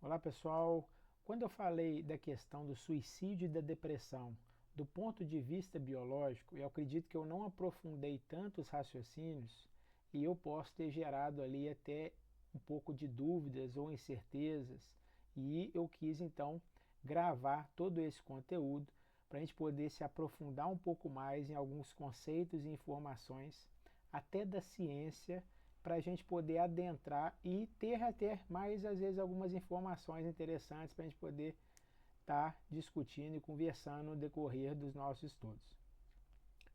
Olá pessoal, quando eu falei da questão do suicídio e da depressão do ponto de vista biológico, eu acredito que eu não aprofundei tanto os raciocínios e eu posso ter gerado ali até um pouco de dúvidas ou incertezas e eu quis então gravar todo esse conteúdo para a gente poder se aprofundar um pouco mais em alguns conceitos e informações até da ciência para a gente poder adentrar e ter até mais, às vezes, algumas informações interessantes para a gente poder estar discutindo e conversando no decorrer dos nossos estudos.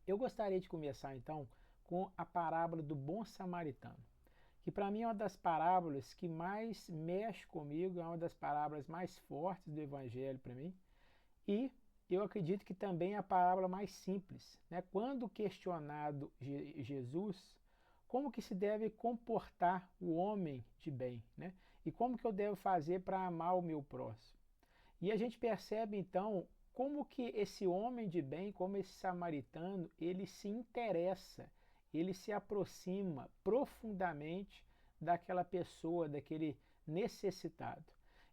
Eu gostaria de começar, então, com a parábola do bom samaritano, que para mim é uma das parábolas que mais mexe comigo, é uma das parábolas mais fortes do Evangelho para mim, e eu acredito que também é a parábola mais simples. Né? Quando questionado Jesus, como que se deve comportar o homem de bem? Né? E como que eu devo fazer para amar o meu próximo? E a gente percebe então como que esse homem de bem, como esse samaritano, ele se interessa, ele se aproxima profundamente daquela pessoa, daquele necessitado.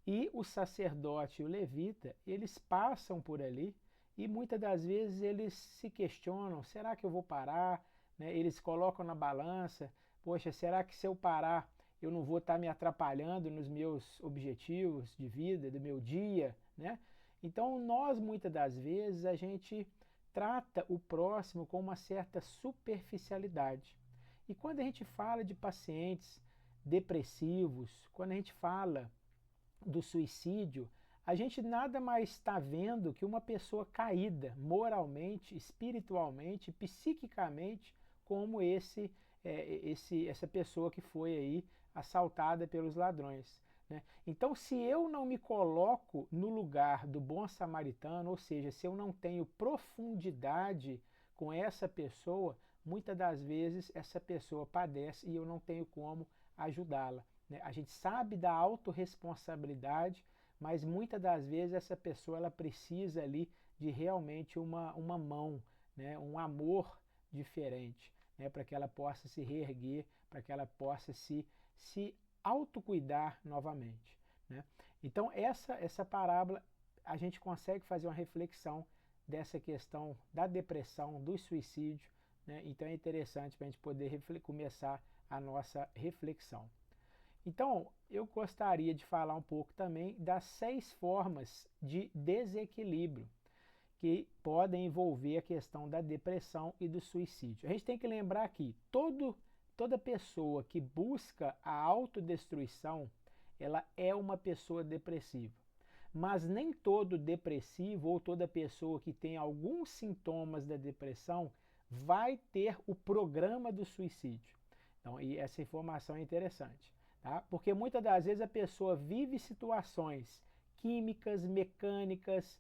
E o sacerdote e o levita, eles passam por ali e muitas das vezes eles se questionam, será que eu vou parar? Né? Eles colocam na balança, poxa, será que se eu parar eu não vou estar me atrapalhando nos meus objetivos de vida, do meu dia, né? Então nós muitas das vezes a gente trata o próximo com uma certa superficialidade. E quando a gente fala de pacientes depressivos, quando a gente fala do suicídio, a gente nada mais está vendo que uma pessoa caída moralmente, espiritualmente, psiquicamente, como essa pessoa que foi aí assaltada pelos ladrões. Né? Então, se eu não me coloco no lugar do bom samaritano, ou seja, se eu não tenho profundidade com essa pessoa, muitas das vezes essa pessoa padece e eu não tenho como ajudá-la. Né? A gente sabe da autorresponsabilidade, mas muitas das vezes essa pessoa ela precisa ali de realmente uma mão, né? Um amor diferente, né? Para que ela possa se reerguer, para que ela possa se autocuidar novamente. Né? Então essa parábola a gente consegue fazer uma reflexão dessa questão da depressão, do suicídio, né? Então é interessante para a gente poder começar a nossa reflexão. Então, eu gostaria de falar um pouco também das 6 formas de desequilíbrio que podem envolver a questão da depressão e do suicídio. A gente tem que lembrar que toda pessoa que busca a autodestruição, ela é uma pessoa depressiva. Mas nem todo depressivo ou toda pessoa que tem alguns sintomas da depressão vai ter o programa do suicídio. Então, e essa informação é interessante. Tá? Porque muitas das vezes a pessoa vive situações químicas, mecânicas,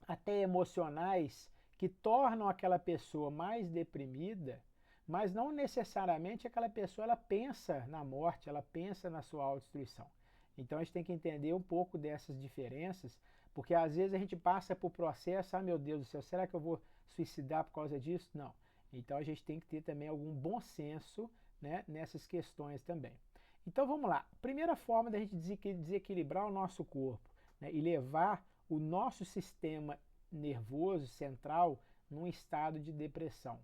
até emocionais, que tornam aquela pessoa mais deprimida, mas não necessariamente aquela pessoa ela pensa na morte, ela pensa na sua autodestruição. Então a gente tem que entender um pouco dessas diferenças, porque às vezes a gente passa por processo, ah meu Deus do céu, será que eu vou suicidar por causa disso? Não. Então a gente tem que ter também algum bom senso, né, nessas questões também. Então vamos lá. Primeira forma da gente desequilibrar o nosso corpo, né, e levar o nosso sistema nervoso central num estado de depressão.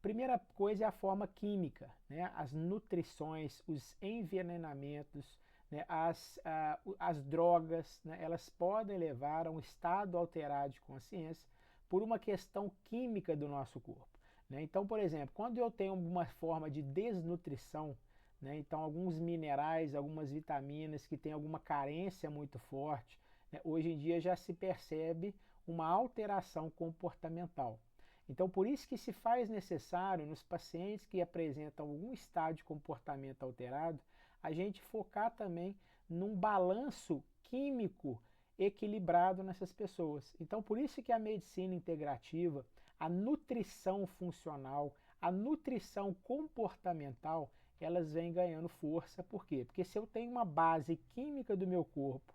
Primeira coisa é a forma química, né? As nutrições, os envenenamentos, né? As drogas, né? Elas podem levar a um estado alterado de consciência por uma questão química do nosso corpo. Né? Então, por exemplo, quando eu tenho uma forma de desnutrição, né? Então alguns minerais, algumas vitaminas que têm alguma carência muito forte, né? Hoje em dia já se percebe uma alteração comportamental. Então, por isso que se faz necessário, nos pacientes que apresentam algum estado de comportamento alterado, a gente focar também num balanço químico equilibrado nessas pessoas. Então, por isso que a medicina integrativa, a nutrição funcional, a nutrição comportamental, elas vêm ganhando força. Por quê? Porque se eu tenho uma base química do meu corpo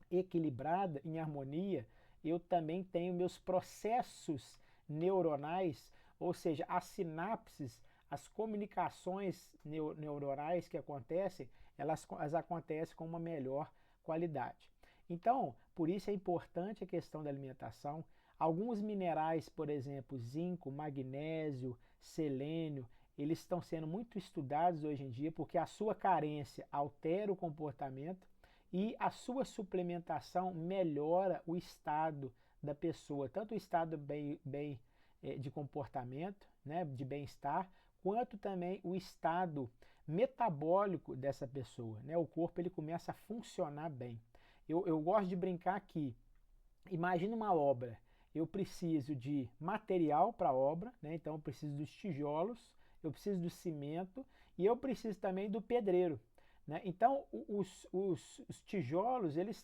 equilibrada, em harmonia, eu também tenho meus processos neuronais, ou seja, as sinapses, as comunicações neuronais que acontecem, elas acontecem com uma melhor qualidade. Então, por isso é importante a questão da alimentação. Alguns minerais, por exemplo, zinco, magnésio, selênio, eles estão sendo muito estudados hoje em dia porque a sua carência altera o comportamento e a sua suplementação melhora o estado da pessoa, tanto o estado de comportamento, né, de bem-estar, quanto também o estado metabólico dessa pessoa. Né? O corpo ele começa a funcionar bem. Eu gosto de brincar aqui. Imagina uma obra. Eu preciso de material para a obra, né? Então eu preciso dos tijolos, eu preciso do cimento e eu preciso também do pedreiro. Né? Então os tijolos eles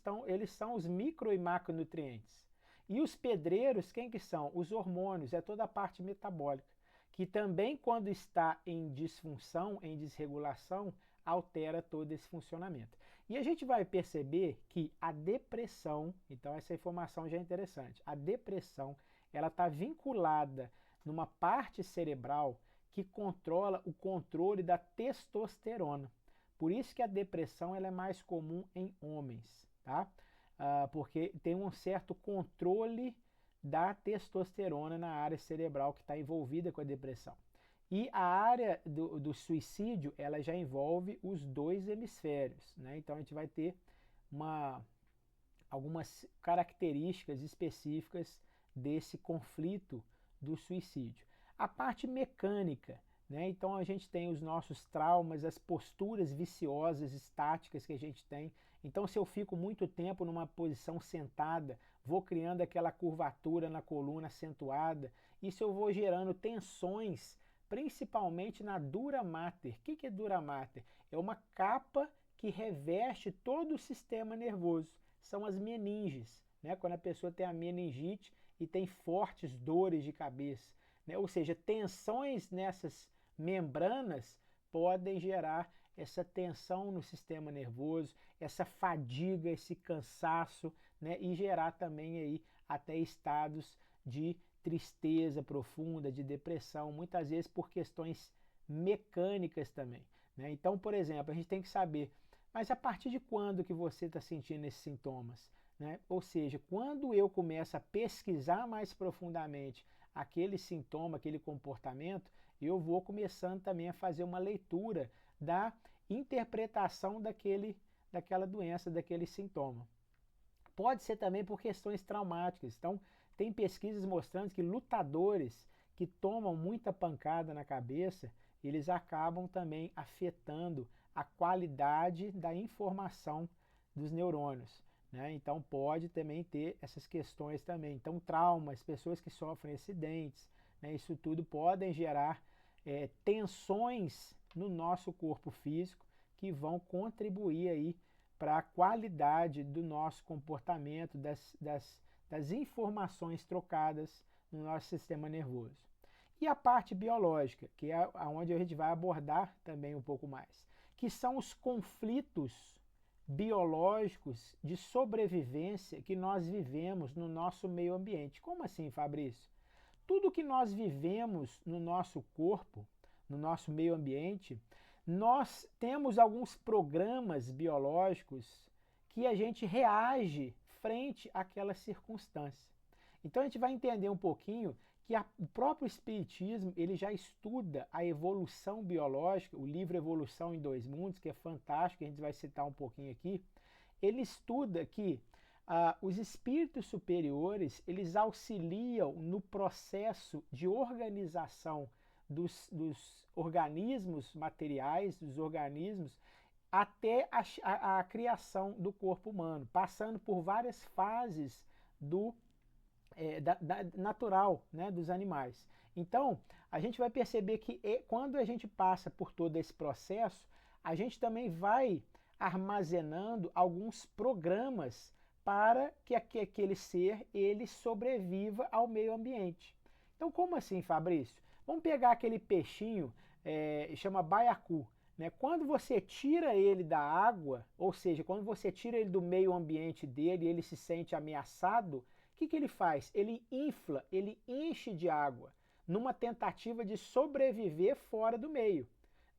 são os micro e macronutrientes. E os pedreiros, quem que são? Os hormônios, é toda a parte metabólica, que também quando está em disfunção, em desregulação, altera todo esse funcionamento. E a gente vai perceber que a depressão, então essa informação já é interessante, a depressão ela está vinculada numa parte cerebral que controla o controle da testosterona. Por isso que a depressão ela é mais comum em homens, tá? Porque tem um certo controle da testosterona na área cerebral que está envolvida com a depressão. E a área do suicídio, ela já envolve os dois hemisférios, né? Então a gente vai ter algumas características específicas desse conflito do suicídio. A parte mecânica, né? Então a gente tem os nossos traumas, as posturas viciosas, estáticas que a gente tem. Então se eu fico muito tempo numa posição sentada, vou criando aquela curvatura na coluna acentuada, isso eu vou gerando tensões, principalmente na dura mater. O que é dura mater? É uma capa que reveste todo o sistema nervoso. São as meninges, né? Quando a pessoa tem a meningite e tem fortes dores de cabeça. Né? Ou seja, tensões nessas membranas podem gerar essa tensão no sistema nervoso, essa fadiga, esse cansaço, né? E gerar também aí até estados de tristeza profunda, de depressão, muitas vezes por questões mecânicas também. Né? Então, por exemplo, a gente tem que saber, mas a partir de quando que você está sentindo esses sintomas? Né? Ou seja, quando eu começo a pesquisar mais profundamente aquele sintoma, aquele comportamento, eu vou começando também a fazer uma leitura da interpretação daquela doença, daquele sintoma. Pode ser também por questões traumáticas. Então, tem pesquisas mostrando que lutadores que tomam muita pancada na cabeça, eles acabam também afetando a qualidade da informação dos neurônios. Né? Então pode também ter essas questões também. Então traumas, pessoas que sofrem acidentes, né? Isso tudo podem gerar tensões no nosso corpo físico que vão contribuir aí para a qualidade do nosso comportamento, das informações trocadas no nosso sistema nervoso. E a parte biológica, que é onde a gente vai abordar também um pouco mais, que são os conflitos biológicos de sobrevivência que nós vivemos no nosso meio ambiente. Como assim, Fabrício? Tudo que nós vivemos no nosso corpo, no nosso meio ambiente, nós temos alguns programas biológicos que a gente reage frente àquela circunstância. Então a gente vai entender um pouquinho que o próprio Espiritismo ele já estuda a evolução biológica, o livro Evolução em Dois Mundos, que é fantástico, a gente vai citar um pouquinho aqui. Ele estuda que os espíritos superiores eles auxiliam no processo de organização dos organismos materiais, dos organismos, até a criação do corpo humano, passando por várias fases natural, né, dos animais. Então, a gente vai perceber que quando a gente passa por todo esse processo, a gente também vai armazenando alguns programas para que aquele ser ele sobreviva ao meio ambiente. Então, como assim, Fabrício? Vamos pegar aquele peixinho, chama baiacu. Né? Quando você tira ele da água, ou seja, quando você tira ele do meio ambiente dele e ele se sente ameaçado, o que ele faz? Ele infla, ele enche de água, numa tentativa de sobreviver fora do meio.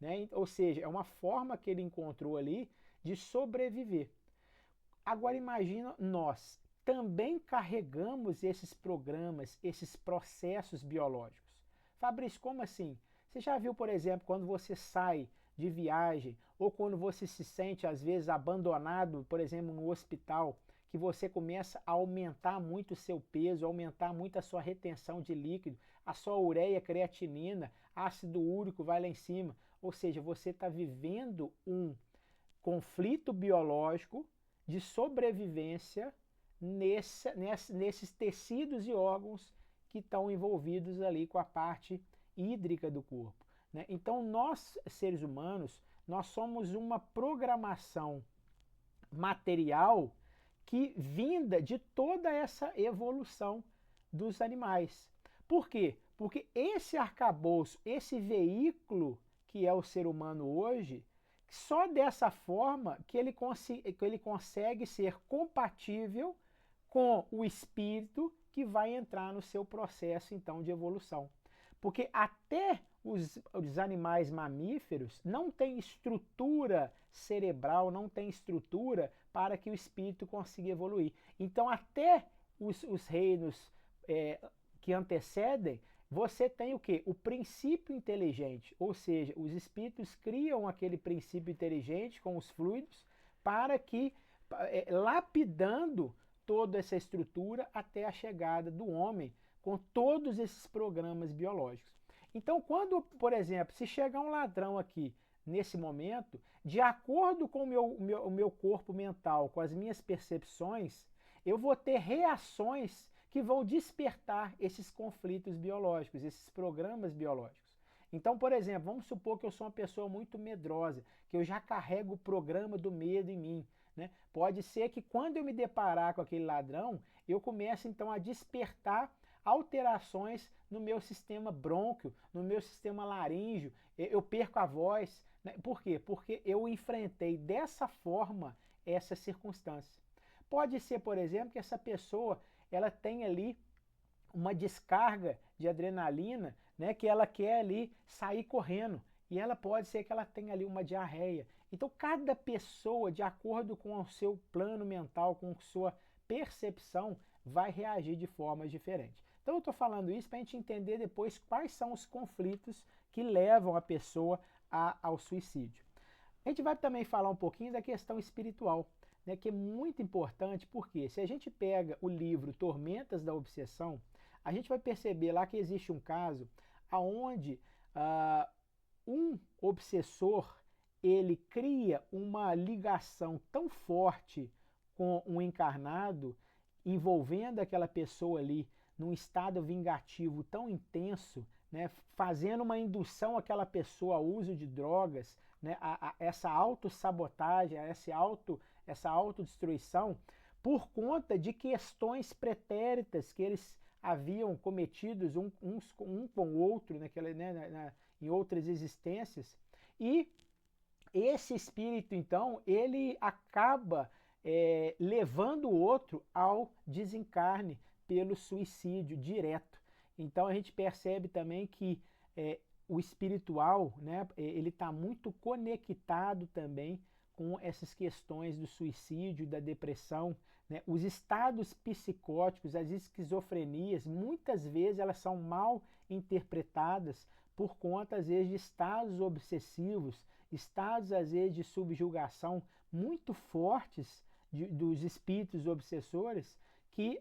Né? Ou seja, é uma forma que ele encontrou ali de sobreviver. Agora imagina nós, também carregamos esses programas, esses processos biológicos. Fabrício, como assim? Você já viu, por exemplo, quando você sai de viagem ou quando você se sente às vezes abandonado, por exemplo, no hospital, que você começa a aumentar muito o seu peso, aumentar muito a sua retenção de líquido, a sua ureia, creatinina, ácido úrico vai lá em cima. Ou seja, você está vivendo um conflito biológico de sobrevivência nesses tecidos e órgãos que estão envolvidos ali com a parte hídrica do corpo. Né? Então, nós, seres humanos, nós somos uma programação material que vinda de toda essa evolução dos animais. Por quê? Porque esse arcabouço, esse veículo que é o ser humano hoje, só dessa forma que ele consegue ser compatível com o espírito que vai entrar no seu processo então de evolução. Porque até os animais mamíferos não têm estrutura cerebral, não têm estrutura para que o espírito consiga evoluir. Então, até os reinos que antecedem, você tem o quê? O princípio inteligente, ou seja, os espíritos criam aquele princípio inteligente com os fluidos para que, lapidando toda essa estrutura até a chegada do homem com todos esses programas biológicos. Então, quando, por exemplo, se chegar um ladrão aqui nesse momento, de acordo com o meu corpo mental, com as minhas percepções, eu vou ter reações que vão despertar esses conflitos biológicos, esses programas biológicos. Então, por exemplo, vamos supor que eu sou uma pessoa muito medrosa, que eu já carrego o programa do medo em mim. Né? Pode ser que quando eu me deparar com aquele ladrão, eu comece então a despertar alterações no meu sistema brônquio, no meu sistema laríngeo, eu perco a voz. Né? Por quê? Porque eu enfrentei dessa forma essa circunstância. Pode ser, por exemplo, que essa pessoa ela tem ali uma descarga de adrenalina, né, que ela quer ali sair correndo. E ela pode ser que ela tenha ali uma diarreia. Então, cada pessoa, de acordo com o seu plano mental, com a sua percepção, vai reagir de formas diferentes. Então, eu estou falando isso para a gente entender depois quais são os conflitos que levam a pessoa ao suicídio. A gente vai também falar um pouquinho da questão espiritual, né, que é muito importante, porque se a gente pega o livro Tormentas da Obsessão, a gente vai perceber lá que existe um caso onde um obsessor ele cria uma ligação tão forte com um encarnado, envolvendo aquela pessoa ali num estado vingativo tão intenso, né, fazendo uma indução àquela pessoa ao uso de drogas, né, essa autossabotagem, essa autodestruição, por conta de questões pretéritas que eles haviam cometidos um com o outro em outras existências. E esse espírito, então, ele acaba levando o outro ao desencarne pelo suicídio direto. Então a gente percebe também que o espiritual, né, ele está muito conectado também com essas questões do suicídio, da depressão. Né? Os estados psicóticos, as esquizofrenias, muitas vezes elas são mal interpretadas por conta, às vezes, de estados obsessivos, estados, às vezes, de subjugação muito fortes dos espíritos obsessores, que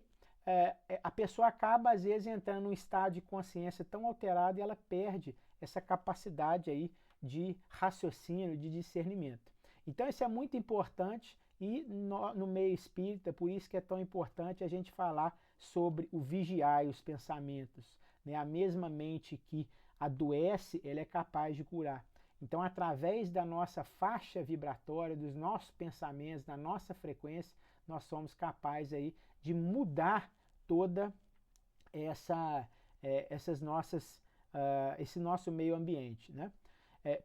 a pessoa acaba, às vezes, entrando num estado de consciência tão alterado e ela perde essa capacidade aí de raciocínio, de discernimento. Então, isso é muito importante e no meio espírita, por isso que é tão importante a gente falar sobre o vigiar e os pensamentos. Né? A mesma mente que adoece, ela é capaz de curar. Então, através da nossa faixa vibratória, dos nossos pensamentos, da nossa frequência, nós somos capazes aí de mudar toda esse nosso meio ambiente, né?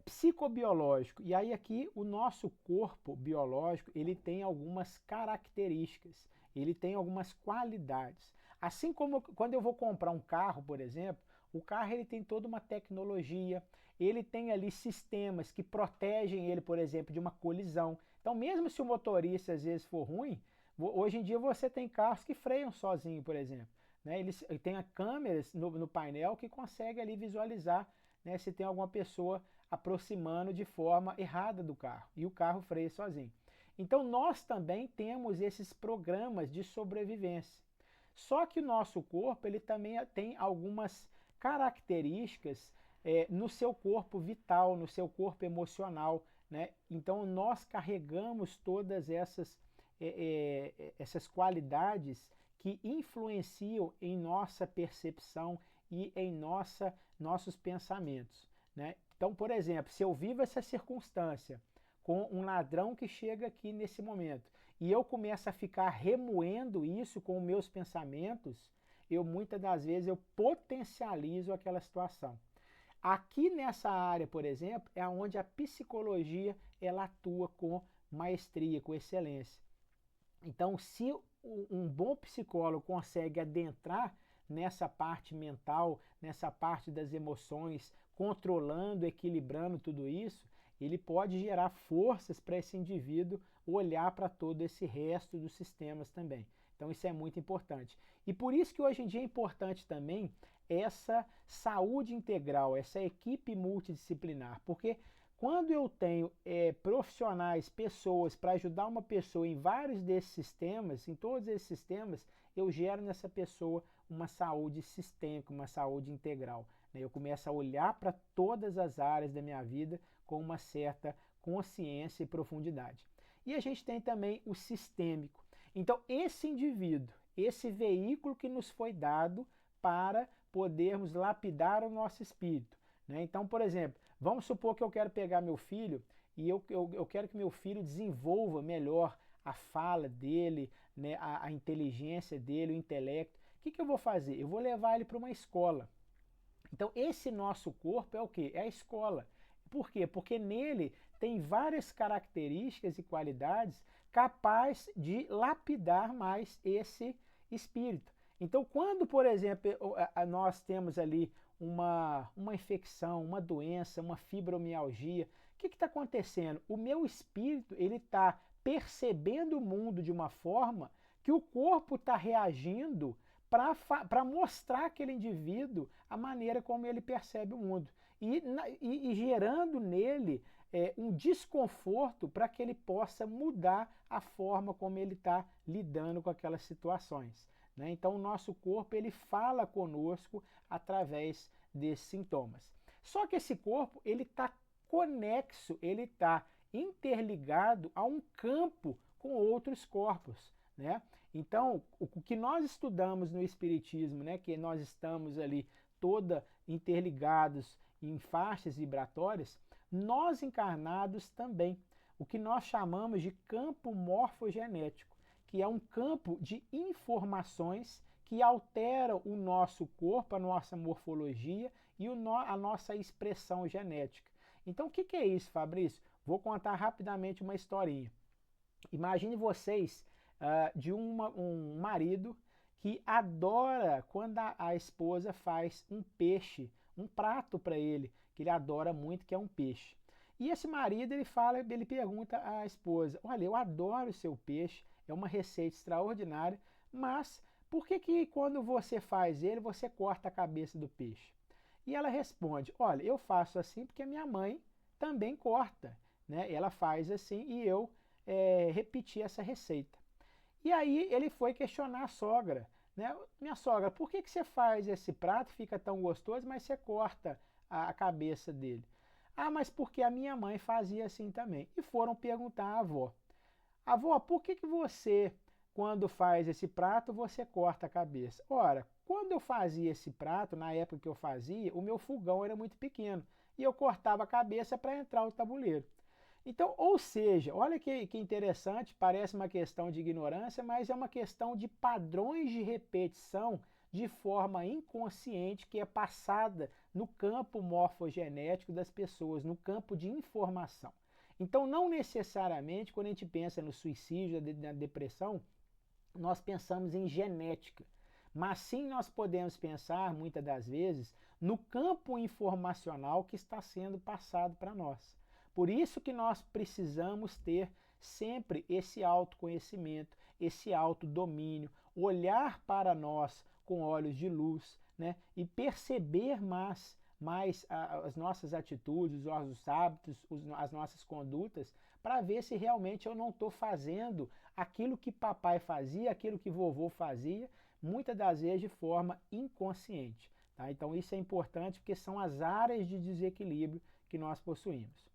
Psicobiológico. E aí aqui o nosso corpo biológico, ele tem algumas características, ele tem algumas qualidades. Assim como quando eu vou comprar um carro, por exemplo, o carro ele tem toda uma tecnologia, ele tem ali sistemas que protegem ele, por exemplo, de uma colisão. Então, mesmo se o motorista às vezes for ruim, hoje em dia você tem carros que freiam sozinho, por exemplo. Né? Eles têm câmeras no painel que conseguem ali visualizar, né, se tem alguma pessoa aproximando de forma errada do carro e o carro freia sozinho. Então nós também temos esses programas de sobrevivência. Só que o nosso corpo ele também tem algumas características no seu corpo vital, no seu corpo emocional. Né? Então nós carregamos todas essas qualidades que influenciam em nossa percepção e em nossos pensamentos. Né? Então, por exemplo, se eu vivo essa circunstância com um ladrão que chega aqui nesse momento e eu começo a ficar remoendo isso com os meus pensamentos, muitas das vezes eu potencializo aquela situação. Aqui nessa área, por exemplo, é onde a psicologia ela atua com maestria, com excelência. Então, se um bom psicólogo consegue adentrar nessa parte mental, nessa parte das emoções, controlando, equilibrando tudo isso, ele pode gerar forças para esse indivíduo olhar para todo esse resto dos sistemas também. Então isso é muito importante. E por isso que hoje em dia é importante também essa saúde integral, essa equipe multidisciplinar, porque quando eu tenho profissionais, pessoas, para ajudar uma pessoa em vários desses sistemas, em todos esses sistemas, eu gero nessa pessoa uma saúde sistêmica, uma saúde integral. Né? Eu começo a olhar para todas as áreas da minha vida com uma certa consciência e profundidade. E a gente tem também o sistêmico. Então, esse indivíduo, esse veículo que nos foi dado para podermos lapidar o nosso espírito. Né? Então, por exemplo, vamos supor que eu quero pegar meu filho e eu quero que meu filho desenvolva melhor a fala dele, né, a inteligência dele, o intelecto. O que eu vou fazer? Eu vou levar ele para uma escola. Então, esse nosso corpo é o quê? É a escola. Por quê? Porque nele tem várias características e qualidades capazes de lapidar mais esse espírito. Então, quando, por exemplo, nós temos ali uma infecção, uma doença, uma fibromialgia, o que está acontecendo? O meu espírito ele está percebendo o mundo de uma forma que o corpo está reagindo para mostrar aquele indivíduo a maneira como ele percebe o mundo. E gerando nele um desconforto para que ele possa mudar a forma como ele está lidando com aquelas situações. Né? Então o nosso corpo ele fala conosco através desses sintomas. Só que esse corpo ele está conexo, ele está interligado a um campo com outros corpos. Né? Então, o que nós estudamos no Espiritismo, né, que nós estamos ali toda interligados em faixas vibratórias, nós encarnados também, o que nós chamamos de campo morfogenético, que é um campo de informações que alteram o nosso corpo, a nossa morfologia e a nossa expressão genética. Então, o que é isso, Fabrício? Vou contar rapidamente uma historinha. Imagine vocês de um marido que adora quando a esposa faz um peixe, um prato para ele, que ele adora muito, que é um peixe. E esse marido, ele pergunta à esposa, olha, eu adoro o seu peixe, é uma receita extraordinária, mas por que quando você faz ele, você corta a cabeça do peixe? E ela responde, olha, eu faço assim porque a minha mãe também corta, né? Ela faz assim e eu repeti essa receita. E aí ele foi questionar a sogra, né? Minha sogra, por que você faz esse prato, fica tão gostoso, mas você corta a cabeça dele? Ah, mas porque a minha mãe fazia assim também. E foram perguntar à avó. Avó, por que você, quando faz esse prato, você corta a cabeça? Ora, quando eu fazia esse prato, na época que eu fazia, o meu fogão era muito pequeno. E eu cortava a cabeça para entrar o tabuleiro. Então, ou seja, olha que interessante, parece uma questão de ignorância, mas é uma questão de padrões de repetição de forma inconsciente que é passada no campo morfogenético das pessoas, no campo de informação. Então, não necessariamente, quando a gente pensa no suicídio, na depressão, nós pensamos em genética. Mas sim nós podemos pensar, muitas das vezes, no campo informacional que está sendo passado para nós. Por isso que nós precisamos ter sempre esse autoconhecimento, esse autodomínio, olhar para nós com olhos de luz, né? E perceber mais as nossas atitudes, os nossos hábitos, as nossas condutas, para ver se realmente eu não estou fazendo aquilo que papai fazia, aquilo que vovô fazia, muitas das vezes de forma inconsciente. Tá? Então isso é importante porque são as áreas de desequilíbrio que nós possuímos.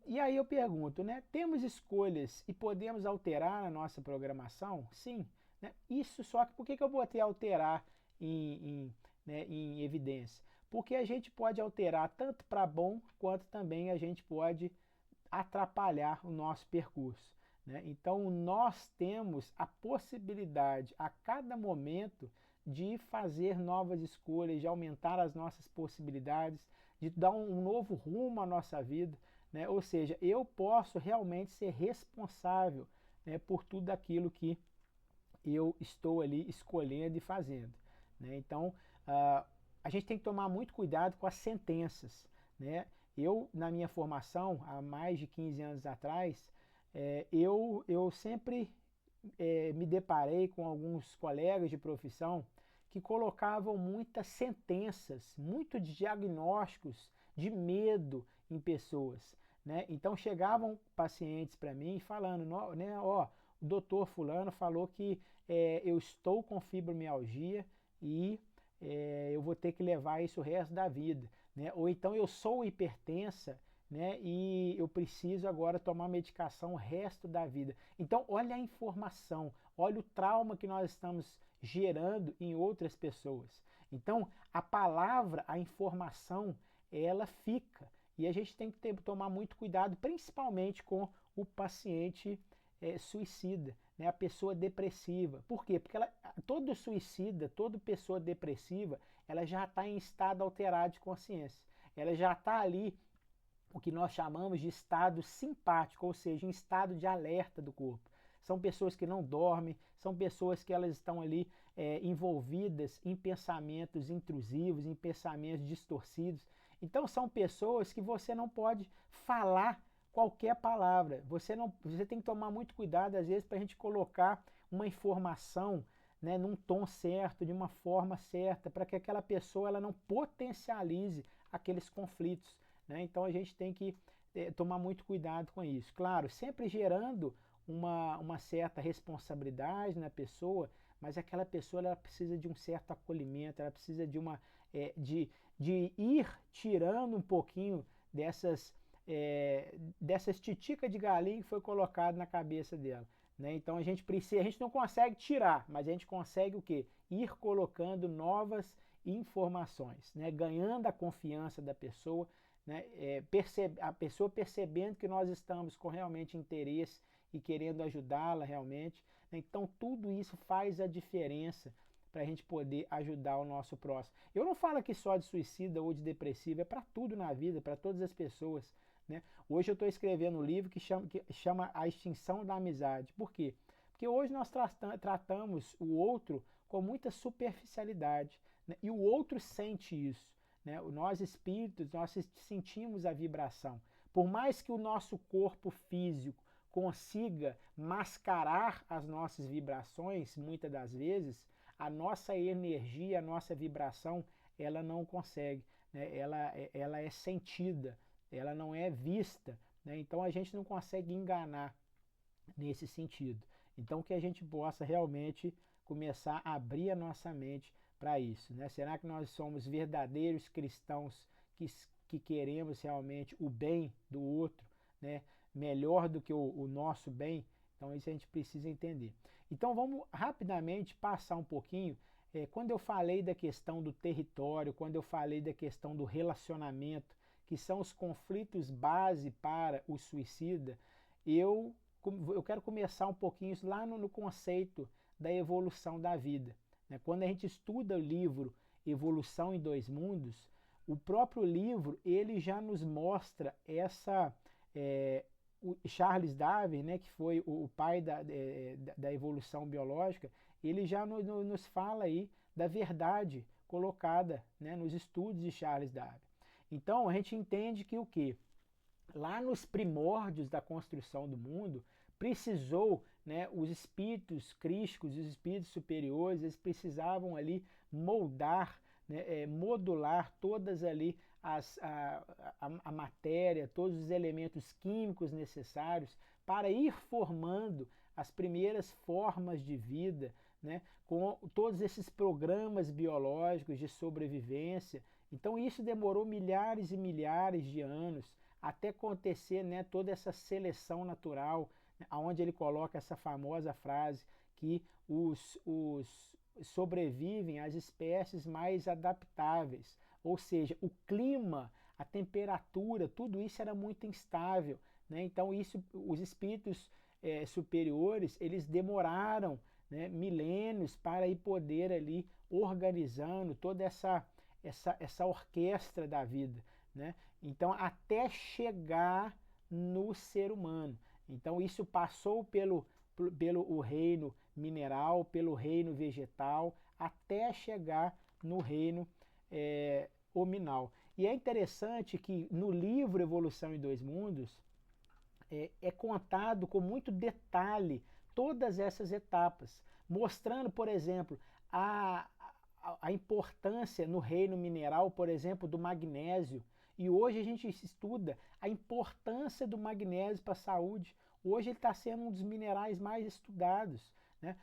E aí eu pergunto, né? Temos escolhas e podemos alterar a nossa programação? Sim. Né? Isso só que por que eu botei alterar em evidência? Porque a gente pode alterar tanto para bom quanto também a gente pode atrapalhar o nosso percurso. Né? Então nós temos a possibilidade a cada momento de fazer novas escolhas, de aumentar as nossas possibilidades, de dar um novo rumo à nossa vida. Né? Ou seja, eu posso realmente ser responsável, né, por tudo aquilo que eu estou ali escolhendo e fazendo. Né? Então, a gente tem que tomar muito cuidado com as sentenças. Né? Eu, na minha formação, há mais de 15 anos atrás, eu sempre me deparei com alguns colegas de profissão que colocavam muitas sentenças, muitos diagnósticos de medo em pessoas. Né? Então chegavam pacientes para mim falando, né, ó, o doutor fulano falou que eu estou com fibromialgia e eu vou ter que levar isso o resto da vida. Né? Ou então eu sou hipertensa, né, e eu preciso agora tomar medicação o resto da vida. Então olha a informação, olha o trauma que nós estamos gerando em outras pessoas. Então a palavra, a informação, ela fica. E a gente tem que tomar muito cuidado, principalmente com o paciente suicida, né? A pessoa depressiva. Por quê? Porque todo suicida, toda pessoa depressiva, ela já está em estado alterado de consciência. Ela já está ali, o que nós chamamos de estado simpático, ou seja, em estado de alerta do corpo. São pessoas que não dormem, são pessoas que elas estão ali envolvidas em pensamentos intrusivos, em pensamentos distorcidos. Então são pessoas que você não pode falar qualquer palavra. Você tem que tomar muito cuidado, às vezes, para a gente colocar uma informação, né, num tom certo, de uma forma certa, para que aquela pessoa ela não potencialize aqueles conflitos. Né? Então a gente tem que tomar muito cuidado com isso. Claro, sempre gerando uma certa responsabilidade na pessoa, mas aquela pessoa ela precisa de um certo acolhimento, ela precisa de ir tirando um pouquinho dessas titicas de galinha que foi colocado na cabeça dela. Né? Então a gente não consegue tirar, mas a gente consegue o quê? Ir colocando novas informações, né? Ganhando a confiança da pessoa, né? A pessoa percebendo que nós estamos com realmente interesse e querendo ajudá-la realmente. Né? Então tudo isso faz a diferença para a gente poder ajudar o nosso próximo. Eu não falo aqui só de suicida ou de depressivo, é para tudo na vida, para todas as pessoas. Né? Hoje eu estou escrevendo um livro que chama A Extinção da Amizade. Por quê? Porque hoje nós tratamos o outro com muita superficialidade. Né? E o outro sente isso. Né? Nós espíritos, nós sentimos a vibração. Por mais que o nosso corpo físico consiga mascarar as nossas vibrações, muitas das vezes, a nossa energia, a nossa vibração, ela não consegue. Né? Ela é sentida, ela não é vista. Né? Então a gente não consegue enganar nesse sentido. Então que a gente possa realmente começar a abrir a nossa mente para isso. Né? Será que nós somos verdadeiros cristãos que queremos realmente o bem do outro, né? Melhor do que o nosso bem? Então isso a gente precisa entender. Então vamos rapidamente passar um pouquinho. Quando eu falei da questão do território, quando eu falei da questão do relacionamento, que são os conflitos base para o suicida, eu quero começar um pouquinho lá no conceito da evolução da vida. Né? Quando a gente estuda o livro Evolução em Dois Mundos, o próprio livro ele já nos mostra o Charles Darwin, né, que foi o pai da evolução biológica, ele já nos fala aí da verdade colocada, né, nos estudos de Charles Darwin. Então a gente entende que o quê? lá nos primórdios da construção do mundo, precisou, né, os espíritos crísticos, os espíritos superiores, eles precisavam ali moldar, né, modular todas ali a matéria, todos os elementos químicos necessários para ir formando as primeiras formas de vida, né, com todos esses programas biológicos de sobrevivência. Então isso demorou milhares e milhares de anos até acontecer, né, toda essa seleção natural, né, onde ele coloca essa famosa frase que os sobrevivem as espécies mais adaptáveis, ou seja, o clima, a temperatura, tudo isso era muito instável, né? Então isso, os espíritos superiores, eles demoraram, né, milênios para ir poder ali organizando toda essa orquestra da vida, né? Então até chegar no ser humano. Então isso passou pelo o reino mineral, pelo reino vegetal, até chegar no reino hominal. E é interessante que no livro Evolução em Dois Mundos é contado com muito detalhe todas essas etapas, mostrando, por exemplo, a importância no reino mineral, por exemplo, do magnésio. E hoje a gente estuda a importância do magnésio para a saúde. Hoje ele está sendo um dos minerais mais estudados, né?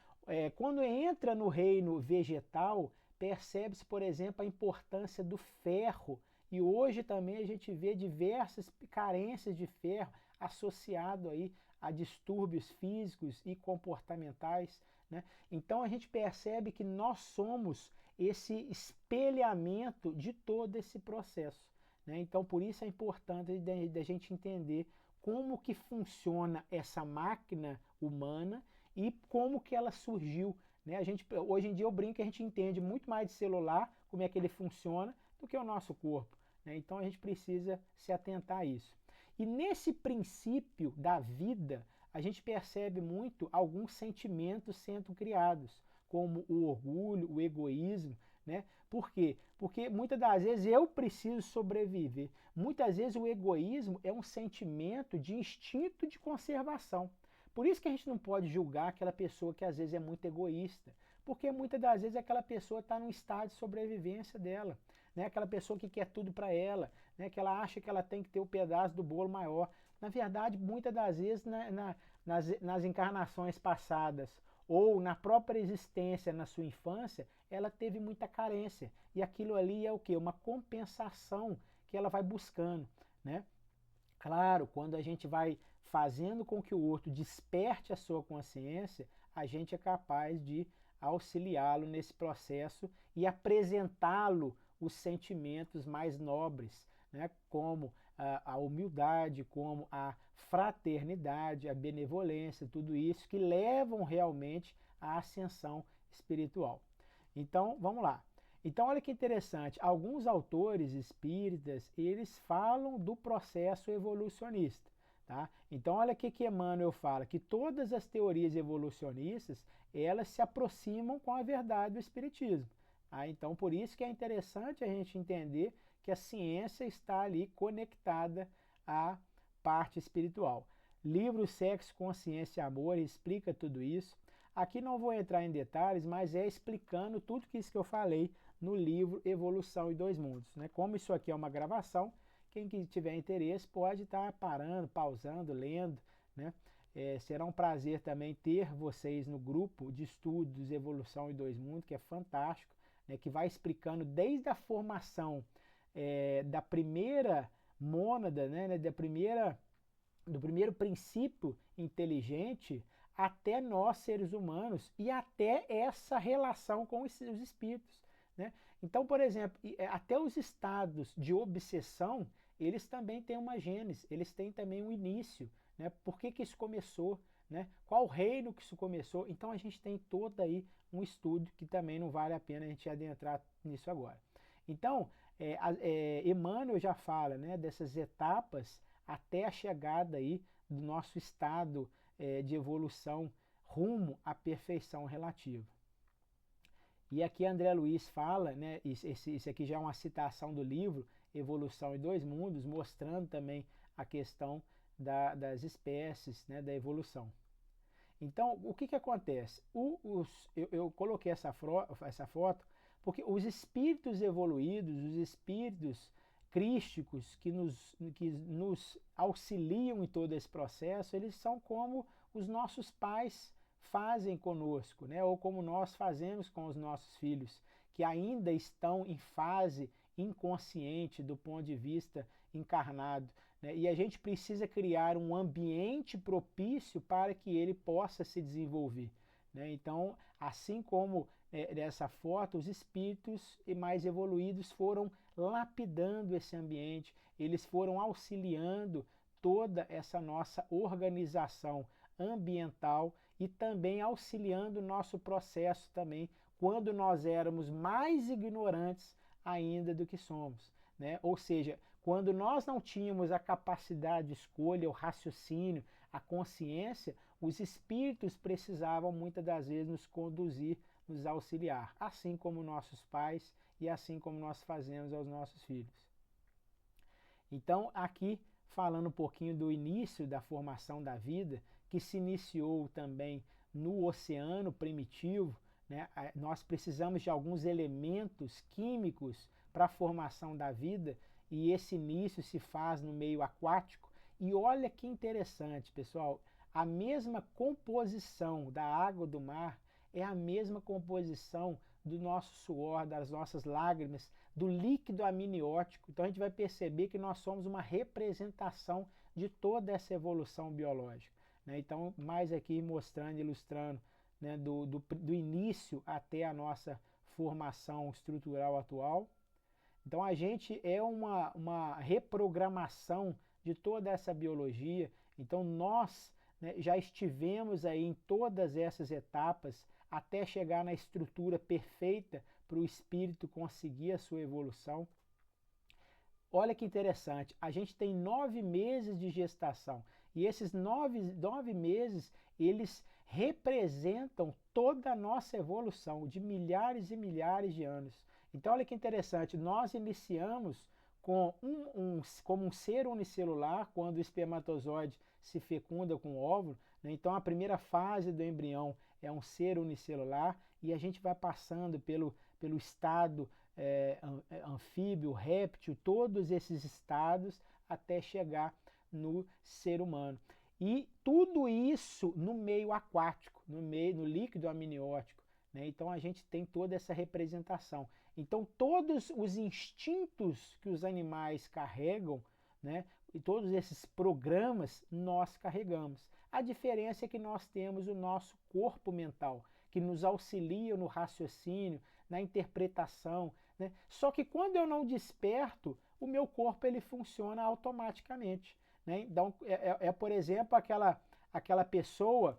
Quando entra no reino vegetal, percebe-se, por exemplo, a importância do ferro. E hoje também a gente vê diversas carências de ferro associado aí a distúrbios físicos e comportamentais, né? Então a gente percebe que nós somos esse espelhamento de todo esse processo, né? Então por isso é importante da gente entender como que funciona essa máquina humana e como que ela surgiu, né? Hoje em dia eu brinco que a gente entende muito mais de celular, como é que ele funciona, do que o nosso corpo, né? Então a gente precisa se atentar a isso. E nesse princípio da vida, a gente percebe muito alguns sentimentos sendo criados, como o orgulho, o egoísmo, né? Por quê? Porque muitas das vezes eu preciso sobreviver. Muitas vezes o egoísmo é um sentimento de instinto de conservação. Por isso que a gente não pode julgar aquela pessoa que às vezes é muito egoísta, porque muitas das vezes aquela pessoa está num estado de sobrevivência dela, né? Aquela pessoa que quer tudo para ela, né? Que ela acha que ela tem que ter o pedaço do bolo maior. Na verdade, muitas das vezes nas encarnações passadas ou na própria existência na sua infância, ela teve muita carência. E aquilo ali é o quê? Uma compensação que ela vai buscando, né? Claro, quando a gente vai fazendo com que o outro desperte a sua consciência, a gente é capaz de auxiliá-lo nesse processo e apresentá-lo os sentimentos mais nobres, né? Como a humildade, como a fraternidade, a benevolência, tudo isso que levam realmente à ascensão espiritual. Então, vamos lá. Então, olha que interessante, alguns autores espíritas, eles falam do processo evolucionista, tá? Então, olha o que Emmanuel fala, que todas as teorias evolucionistas, elas se aproximam com a verdade do espiritismo. Tá? Então, por isso que é interessante a gente entender que a ciência está ali conectada à parte espiritual. Livro Sexo, Consciência e Amor explica tudo isso. Aqui não vou entrar em detalhes, mas é explicando tudo isso que eu falei no livro Evolução em Dois Mundos, né? Como isso aqui é uma gravação, quem tiver interesse pode estar parando, pausando, lendo, né? Será um prazer também ter vocês no grupo de estudos Evolução em Dois Mundos, que é fantástico, né? Que vai explicando desde a formação da primeira mônada, né? Do primeiro princípio inteligente até nós, seres humanos, e até essa relação com os espíritos, né? Então, por exemplo, até os estados de obsessão, eles também têm uma gênese, eles têm também um início, né? Por que isso começou, né? Qual reino que isso começou? Então a gente tem todo aí um estudo que também não vale a pena a gente adentrar nisso agora. Então, Emmanuel já fala, né, dessas etapas até a chegada aí do nosso estado de evolução rumo à perfeição relativa. E aqui André Luiz fala, né, isso aqui já é uma citação do livro Evolução em Dois Mundos, mostrando também a questão das espécies, né, da evolução. Então, o que acontece? Eu coloquei essa foto porque os espíritos evoluídos, os espíritos crísticos que nos auxiliam em todo esse processo, eles são como os nossos pais fazem conosco, né? Ou como nós fazemos com os nossos filhos, que ainda estão em fase inconsciente do ponto de vista encarnado, né? E a gente precisa criar um ambiente propício para que ele possa se desenvolver, né? Então, assim como nessa foto, os espíritos mais evoluídos foram lapidando esse ambiente, eles foram auxiliando toda essa nossa organização ambiental e também auxiliando o nosso processo também quando nós éramos mais ignorantes ainda do que somos, né? Ou seja, quando nós não tínhamos a capacidade de escolha, o raciocínio, a consciência, os espíritos precisavam muitas das vezes nos conduzir, nos auxiliar, assim como nossos pais e assim como nós fazemos aos nossos filhos. Então, aqui falando um pouquinho do início da formação da vida, que se iniciou também no oceano primitivo, né? Nós precisamos de alguns elementos químicos para a formação da vida e esse início se faz no meio aquático. E olha que interessante, pessoal, a mesma composição da água do mar é a mesma composição do nosso suor, das nossas lágrimas, do líquido amniótico. Então a gente vai perceber que nós somos uma representação de toda essa evolução biológica, né? Então, mais aqui mostrando, ilustrando, né, do início até a nossa formação estrutural atual. Então a gente é uma reprogramação de toda essa biologia. Então nós, né, já estivemos aí em todas essas etapas até chegar na estrutura perfeita para o espírito conseguir a sua evolução. Olha que interessante, a gente tem 9 meses de gestação e esses 9 meses eles representam toda a nossa evolução de milhares e milhares de anos. Então olha que interessante, nós iniciamos com como um ser unicelular, quando o espermatozoide se fecunda com o óvulo, né? Então a primeira fase do embrião é um ser unicelular e a gente vai passando pelo estado anfíbio, réptil, todos esses estados até chegar no ser humano. E tudo isso no meio aquático, no líquido amniótico, né? Então a gente tem toda essa representação. Então todos os instintos que os animais carregam, né, e todos esses programas nós carregamos. A diferença é que nós temos o nosso corpo mental, que nos auxilia no raciocínio, na interpretação, né? Só que quando eu não desperto, o meu corpo ele funciona automaticamente, né? Então, por exemplo, aquela pessoa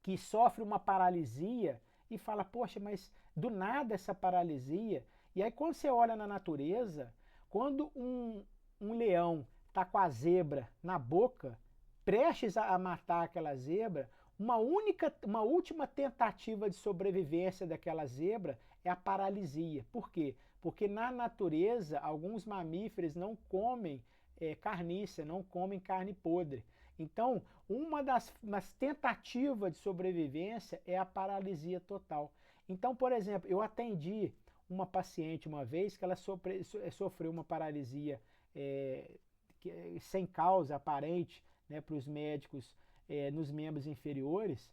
que sofre uma paralisia e fala, poxa, mas do nada essa paralisia. E aí quando você olha na natureza, quando um leão está com a zebra na boca, prestes a matar aquela zebra, uma última tentativa de sobrevivência daquela zebra é a paralisia. Por quê? Porque na natureza, alguns mamíferos não comem carniça, não comem carne podre. Então, uma das tentativas de sobrevivência é a paralisia total. Então, por exemplo, eu atendi uma paciente uma vez que ela sofreu uma paralisia sem causa aparente, né, para os médicos nos membros inferiores.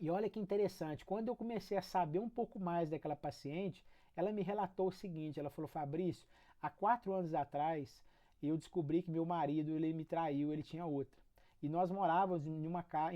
E olha que interessante, quando eu comecei a saber um pouco mais daquela paciente, ela me relatou o seguinte, ela falou, Fabrício, há 4 anos atrás eu descobri que meu marido ele me traiu, ele tinha outra. E nós morávamos em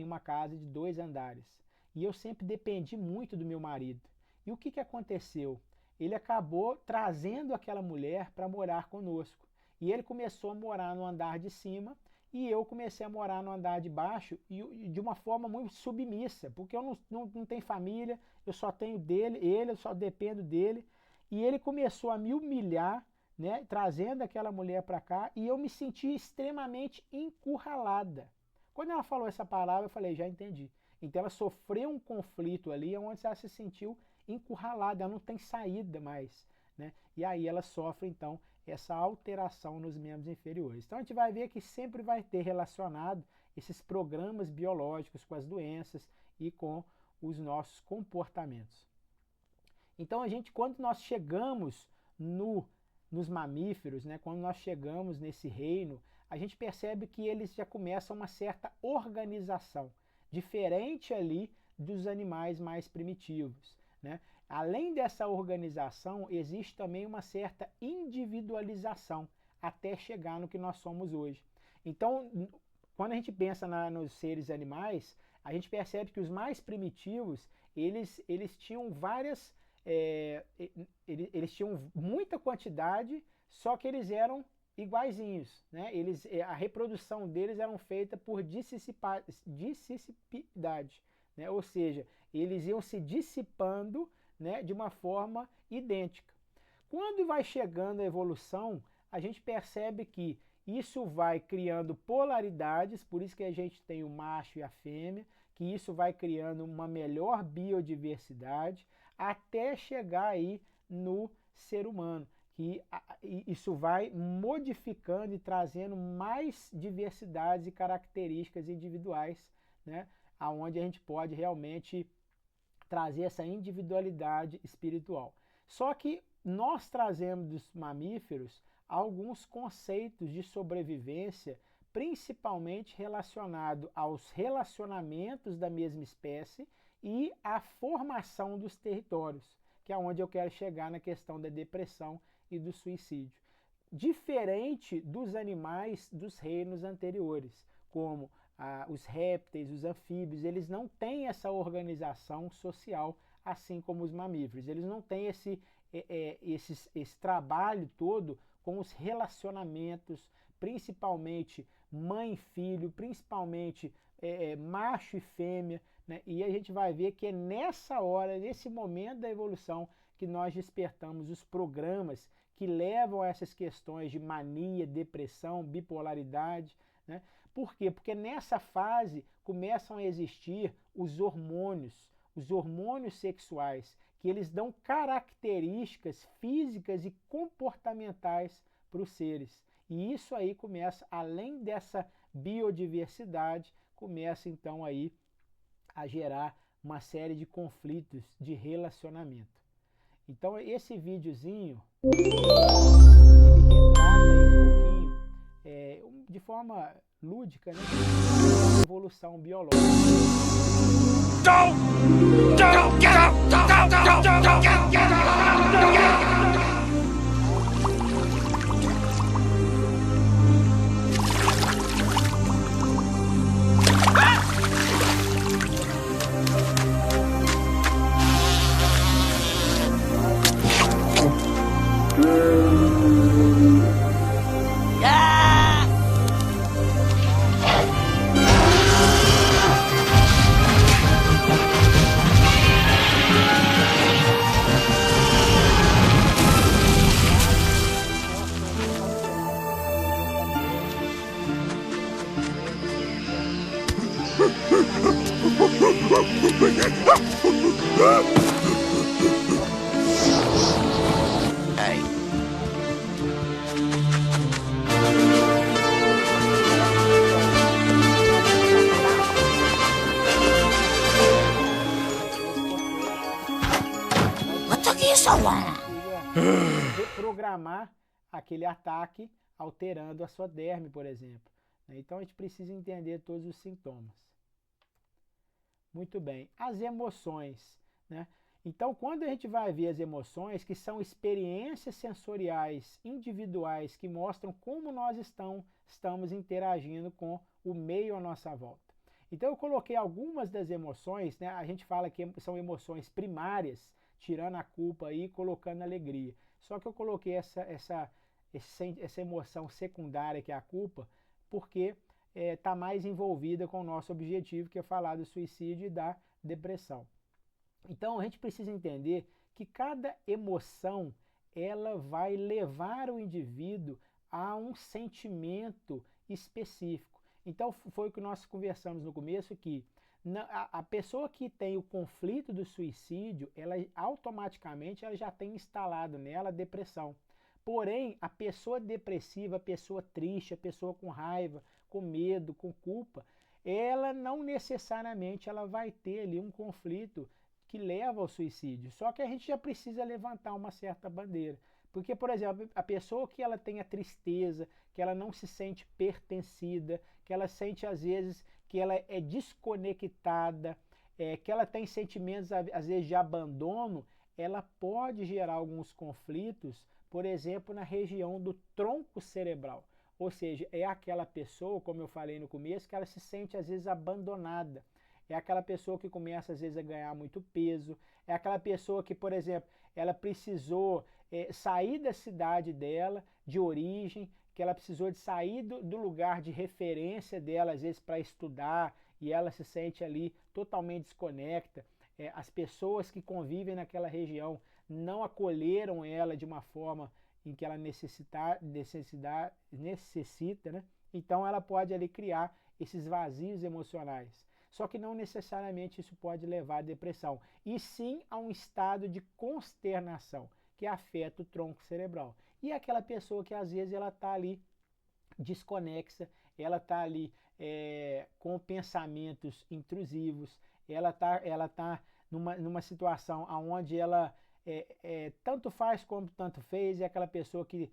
uma casa de 2 andares. E eu sempre dependi muito do meu marido. E o que aconteceu? Ele acabou trazendo aquela mulher para morar conosco. E ele começou a morar no andar de cima e eu comecei a morar no andar de baixo e de uma forma muito submissa, porque eu não tenho família, eu só tenho ele, eu só dependo dele. E ele começou a me humilhar, né, trazendo aquela mulher para cá e eu me senti extremamente encurralada. Quando ela falou essa palavra, eu falei, já entendi. Então ela sofreu um conflito ali onde ela se sentiu encurralada, ela não tem saída mais, né? E aí ela sofre então essa alteração nos membros inferiores. Então a gente vai ver que sempre vai ter relacionado esses programas biológicos com as doenças e com os nossos comportamentos. Então quando nós chegamos nos mamíferos, né, quando nós chegamos nesse reino, a gente percebe que eles já começam uma certa organização, diferente ali dos animais mais primitivos, né? Além dessa organização, existe também uma certa individualização até chegar no que nós somos hoje. Então, quando a gente pensa nos seres animais, a gente percebe que os mais primitivos, eles tinham várias, eles tinham muita quantidade, só que eles eram iguaizinhos, né? A reprodução deles era feita por dissicidade, né? Ou seja, eles iam se dissipando, né, de uma forma idêntica. Quando vai chegando a evolução, a gente percebe que isso vai criando polaridades, por isso que a gente tem o macho e a fêmea, que isso vai criando uma melhor biodiversidade, até chegar aí no ser humano, que isso vai modificando e trazendo mais diversidades e características individuais, né, aonde a gente pode realmente trazer essa individualidade espiritual. Só que nós trazemos dos mamíferos alguns conceitos de sobrevivência, principalmente relacionado aos relacionamentos da mesma espécie e à formação dos territórios, que é onde eu quero chegar na questão da depressão e do suicídio. Diferente dos animais dos reinos anteriores, como os répteis, os anfíbios, eles não têm essa organização social assim como os mamíferos. Eles não têm esse trabalho todo com os relacionamentos, principalmente mãe e filho, principalmente macho e fêmea, né? E a gente vai ver que é nessa hora, nesse momento da evolução, que nós despertamos os programas que levam a essas questões de mania, depressão, bipolaridade, né? Por quê? Porque nessa fase começam a existir os hormônios sexuais, que eles dão características físicas e comportamentais para os seres. E isso aí começa, além dessa biodiversidade, começa então aí a gerar uma série de conflitos de relacionamento. Então esse videozinho, ele retrata aí um pouquinho, de forma lúdica, né, a evolução biológica. Reprogramar aquele ataque alterando a sua derme, por exemplo. Então a gente precisa entender todos os sintomas. Muito bem, as emoções, né? Então quando a gente vai ver as emoções, que são experiências sensoriais individuais que mostram como nós estamos interagindo com o meio à nossa volta. Então eu coloquei algumas das emoções, né? A gente fala que são emoções primárias, tirando a culpa aí e colocando a alegria. Só que eu coloquei essa emoção secundária, que é a culpa, porque está mais envolvida com o nosso objetivo, que é falar do suicídio e da depressão. Então a gente precisa entender que cada emoção ela vai levar o indivíduo a um sentimento específico. Então foi o que nós conversamos no começo, que a pessoa que tem o conflito do suicídio, ela automaticamente ela já tem instalado nela a depressão. Porém, a pessoa depressiva, a pessoa triste, a pessoa com raiva, com medo, com culpa, ela não necessariamente ela vai ter ali um conflito que leva ao suicídio. Só que a gente já precisa levantar uma certa bandeira. Porque, por exemplo, a pessoa que ela tem a tristeza, que ela não se sente pertencida, que ela sente às vezes que ela é desconectada, que ela tem sentimentos às vezes de abandono, ela pode gerar alguns conflitos, por exemplo, na região do tronco cerebral. Ou seja, é aquela pessoa, como eu falei no começo, que ela se sente às vezes abandonada. É aquela pessoa que começa às vezes a ganhar muito peso. É aquela pessoa que, por exemplo, ela precisou sair da cidade dela, de origem, que ela precisou de sair do lugar de referência dela, às vezes para estudar, e ela se sente ali totalmente desconecta. As pessoas que convivem naquela região não acolheram ela de uma forma em que ela necessita, né? Então ela pode ali criar esses vazios emocionais. Só que não necessariamente isso pode levar à depressão, e sim a um estado de consternação, que afeta o tronco cerebral. E aquela pessoa que às vezes ela está ali desconexa, ela está ali com pensamentos intrusivos, ela tá numa situação onde ela tanto faz como tanto fez, é aquela pessoa que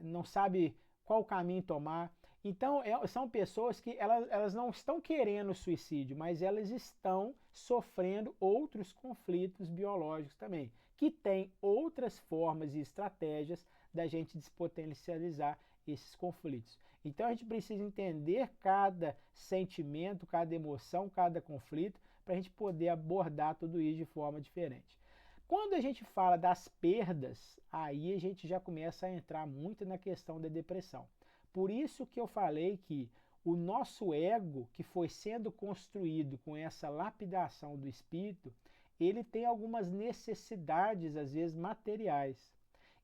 não sabe qual caminho tomar. Então, são pessoas que elas não estão querendo suicídio, mas elas estão sofrendo outros conflitos biológicos também, que têm outras formas e estratégias da gente despotencializar esses conflitos. Então, a gente precisa entender cada sentimento, cada emoção, cada conflito, para a gente poder abordar tudo isso de forma diferente. Quando a gente fala das perdas, aí a gente já começa a entrar muito na questão da depressão. Por isso que eu falei que o nosso ego, que foi sendo construído com essa lapidação do espírito, ele tem algumas necessidades, às vezes, materiais.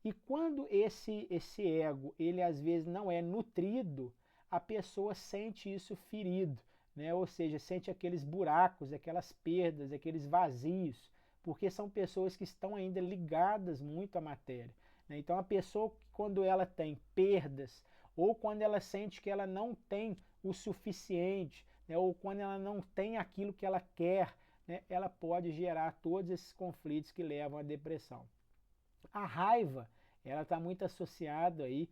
E quando esse ego, ele às vezes não é nutrido, a pessoa sente isso ferido, né? Ou seja, sente aqueles buracos, aquelas perdas, aqueles vazios, porque são pessoas que estão ainda ligadas muito à matéria, né? Então a pessoa, quando ela tem perdas, ou quando ela sente que ela não tem o suficiente, né? Ou quando ela não tem aquilo que ela quer, né? Ela pode gerar todos esses conflitos que levam à depressão. A raiva, ela está muito associada aí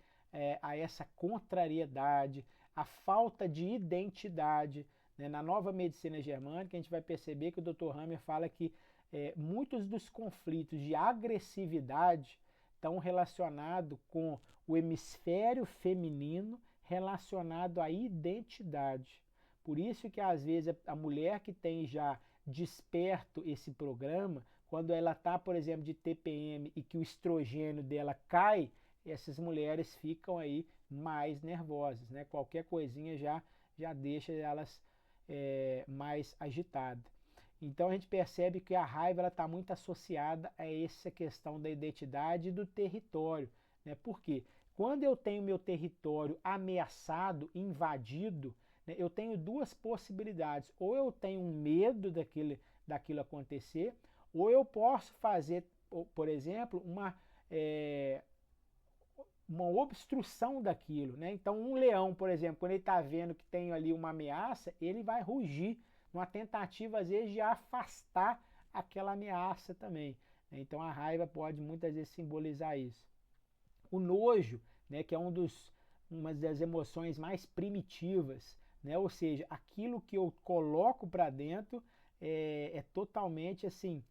a essa contrariedade, a falta de identidade, né? Na nova medicina germânica, a gente vai perceber que o Dr. Hammer fala que muitos dos conflitos de agressividade estão relacionados com o hemisfério feminino relacionado à identidade. Por isso que às vezes a mulher que tem já desperto esse programa, quando ela está, por exemplo, de TPM e que o estrogênio dela cai, essas mulheres ficam aí mais nervosas, né? Qualquer coisinha já deixa elas mais agitadas. Então a gente percebe que a raiva está muito associada a essa questão da identidade e do território, né? Por quê? Quando eu tenho meu território ameaçado, invadido, né, eu tenho duas possibilidades. Ou eu tenho um medo daquilo acontecer, ou eu posso fazer, por exemplo, uma obstrução daquilo, né? Então um leão, por exemplo, quando ele está vendo que tem ali uma ameaça, ele vai rugir, numa tentativa às vezes de afastar aquela ameaça também, né? Então a raiva pode muitas vezes simbolizar isso. O nojo, né, que é uma das emoções mais primitivas, né? Ou seja, aquilo que eu coloco para dentro é totalmente assim,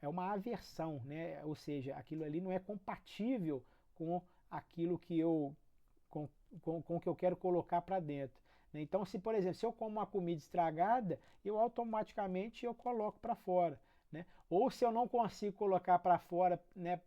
é uma aversão, né? Ou seja, aquilo ali não é compatível com aquilo que eu com o que eu quero colocar para dentro, né? Então, se por exemplo, se eu como uma comida estragada, eu automaticamente eu coloco para fora, né? Ou se eu não consigo colocar para fora, né,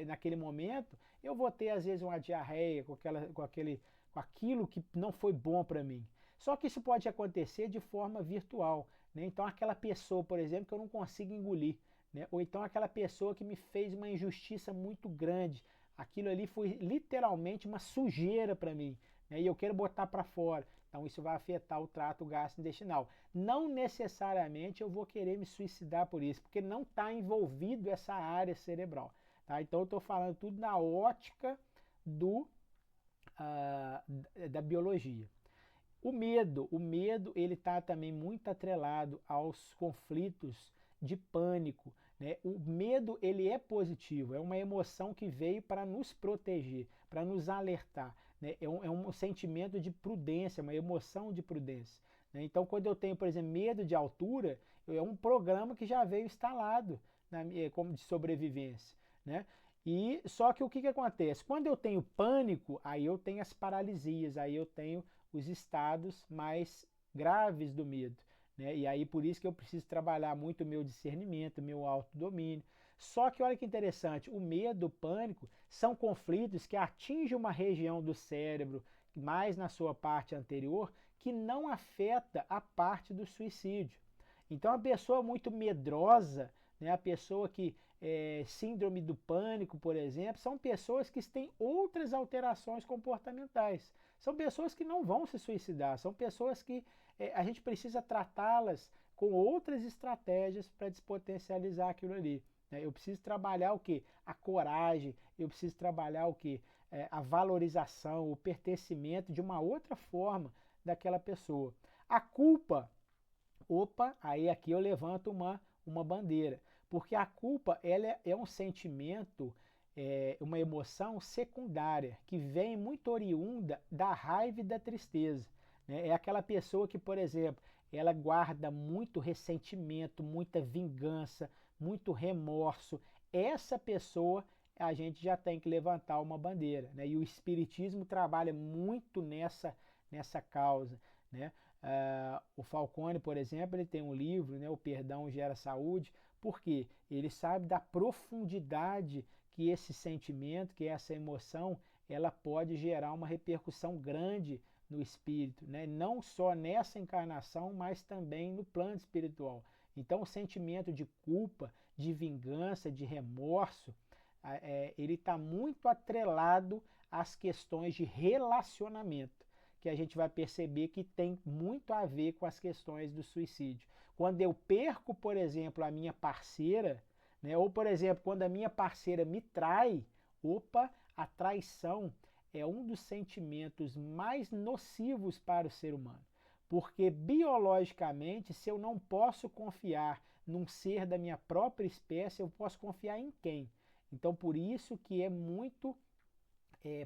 naquele momento, eu vou ter às vezes uma diarreia com aquilo que não foi bom para mim. Só que isso pode acontecer de forma virtual, né? Então aquela pessoa, por exemplo, que eu não consigo engolir, né? Ou então aquela pessoa que me fez uma injustiça muito grande, aquilo ali foi literalmente uma sujeira para mim, né? E eu quero botar para fora. Então isso vai afetar o trato gastrointestinal. Não necessariamente eu vou querer me suicidar por isso, porque não está envolvido essa área cerebral. Tá? Então eu estou falando tudo na ótica da biologia. O medo ele está também muito atrelado aos conflitos de pânico, né? O medo ele é positivo, é uma emoção que veio para nos proteger, para nos alertar, né? É um sentimento de prudência, uma emoção de prudência, né? Então quando eu tenho, por exemplo, medo de altura, é um programa que já veio instalado como de sobrevivência, né? E só que o que acontece? Quando eu tenho pânico, aí eu tenho as paralisias, aí eu tenho os estados mais graves do medo, né? E aí por isso que eu preciso trabalhar muito o meu discernimento, o meu autodomínio. Só que olha que interessante, o medo, o pânico são conflitos que atingem uma região do cérebro, mais na sua parte anterior, que não afeta a parte do suicídio. Então a pessoa muito medrosa, né, a pessoa que síndrome do pânico, por exemplo, são pessoas que têm outras alterações comportamentais. São pessoas que não vão se suicidar, são pessoas que a gente precisa tratá-las com outras estratégias para despotencializar aquilo ali. Né? Eu preciso trabalhar o que? A coragem, eu preciso trabalhar o que? A valorização, o pertencimento de uma outra forma daquela pessoa. A culpa, opa, aí aqui eu levanto uma bandeira, porque a culpa ela é um sentimento, uma emoção secundária, que vem muito oriunda da raiva e da tristeza. Né? É aquela pessoa que, por exemplo, ela guarda muito ressentimento, muita vingança, muito remorso. Essa pessoa a gente já tem que levantar uma bandeira. Né? E o Espiritismo trabalha muito nessa causa. Né? O Falcone, por exemplo, ele tem um livro, né, O Perdão Gera Saúde, porque ele sabe da profundidade que esse sentimento, que essa emoção, ela pode gerar uma repercussão grande no espírito, né? Não só nessa encarnação, mas também no plano espiritual. Então, o sentimento de culpa, de vingança, de remorso, ele está muito atrelado às questões de relacionamento, que a gente vai perceber que tem muito a ver com as questões do suicídio. Quando eu perco, por exemplo, a minha parceira, né, ou por exemplo, quando a minha parceira me trai, opa, a traição é um dos sentimentos mais nocivos para o ser humano. Porque biologicamente, se eu não posso confiar num ser da minha própria espécie, eu posso confiar em quem? Então, por isso que é muito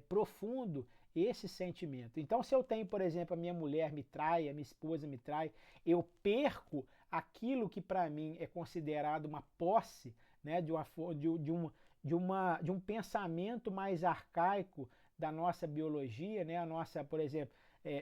profundo esse sentimento. Então, se eu tenho, por exemplo, a minha mulher me trai, a minha esposa me trai, eu perco aquilo que para mim é considerado uma posse, né, de um pensamento mais arcaico da nossa biologia, né, a nossa, por exemplo,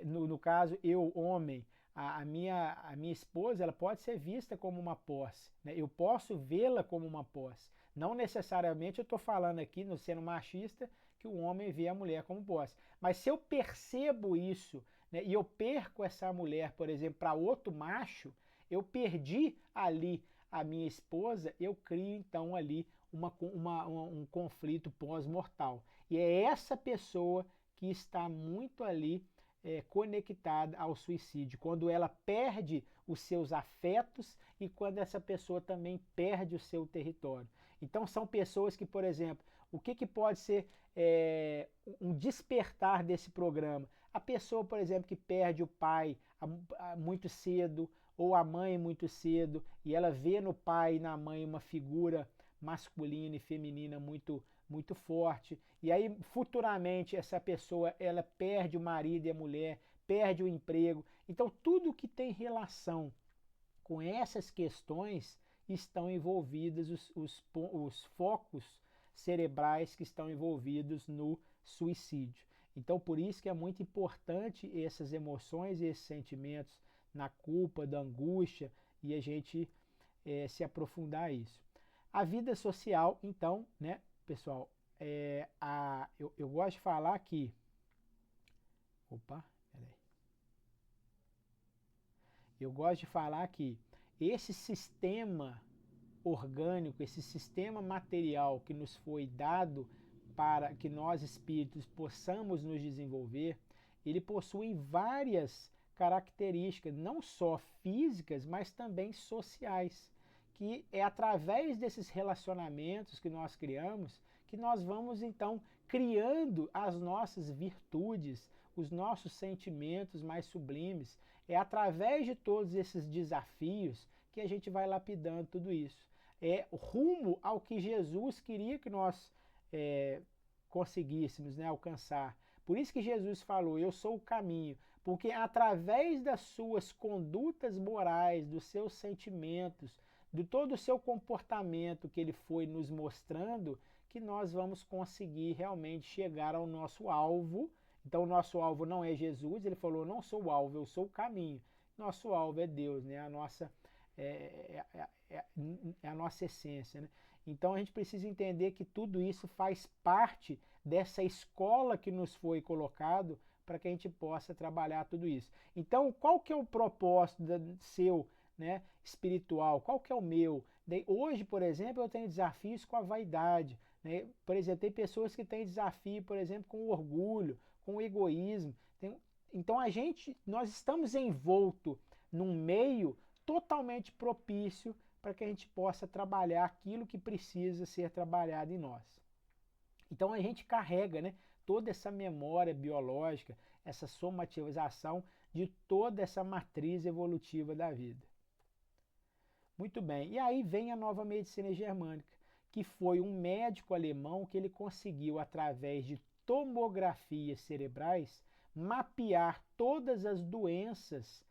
no caso, eu, homem, a minha esposa, ela pode ser vista como uma posse, né? Eu posso vê-la como uma posse. Não necessariamente eu estou falando aqui, no sendo machista, que o homem vê a mulher como posse. Mas se eu percebo isso, né, e eu perco essa mulher, por exemplo, para outro macho, eu perdi ali a minha esposa, eu crio então ali um conflito pós-mortal. E é essa pessoa que está muito ali conectada ao suicídio, quando ela perde os seus afetos e quando essa pessoa também perde o seu território. Então são pessoas que, por exemplo, o que pode ser um despertar desse programa? A pessoa, por exemplo, que perde o pai muito cedo ou a mãe muito cedo e ela vê no pai e na mãe uma figura masculina e feminina muito forte, e aí futuramente essa pessoa ela perde o marido e a mulher, perde o emprego. Então tudo que tem relação com essas questões estão envolvidas os focos cerebrais que estão envolvidos no suicídio. Então por isso que é muito importante essas emoções e esses sentimentos na culpa, da angústia, e a gente se aprofundar a isso. A vida social, então, né, pessoal, eu gosto de falar que. Opa, peraí. Eu gosto de falar que esse sistema orgânico, esse sistema material que nos foi dado para que nós espíritos possamos nos desenvolver, ele possui várias características, não só físicas, mas também sociais, que é através desses relacionamentos que nós criamos que nós vamos então criando as nossas virtudes, os nossos sentimentos mais sublimes. É através de todos esses desafios que a gente vai lapidando tudo isso. É rumo ao que Jesus queria que nós conseguíssemos, né, alcançar. Por isso que Jesus falou, eu sou o caminho, porque através das suas condutas morais, dos seus sentimentos, de todo o seu comportamento que ele foi nos mostrando, que nós vamos conseguir realmente chegar ao nosso alvo. Então o nosso alvo não é Jesus, ele falou, não sou o alvo, eu sou o caminho. Nosso alvo é Deus, né? É a nossa essência, né? Então a gente precisa entender que tudo isso faz parte dessa escola que nos foi colocado para que a gente possa trabalhar tudo isso. Então qual que é o propósito seu, né, espiritual? Qual que é o meu? Hoje, por exemplo, eu tenho desafios com a vaidade, né? Por exemplo, tem pessoas que têm desafio, por exemplo, com o orgulho, com o egoísmo. Então nós estamos envolto num meio totalmente propício para que a gente possa trabalhar aquilo que precisa ser trabalhado em nós. Então a gente carrega, né, toda essa memória biológica, essa somatização de toda essa matriz evolutiva da vida. Muito bem, e aí vem a nova medicina germânica, que foi um médico alemão que ele conseguiu, através de tomografias cerebrais, mapear todas as doenças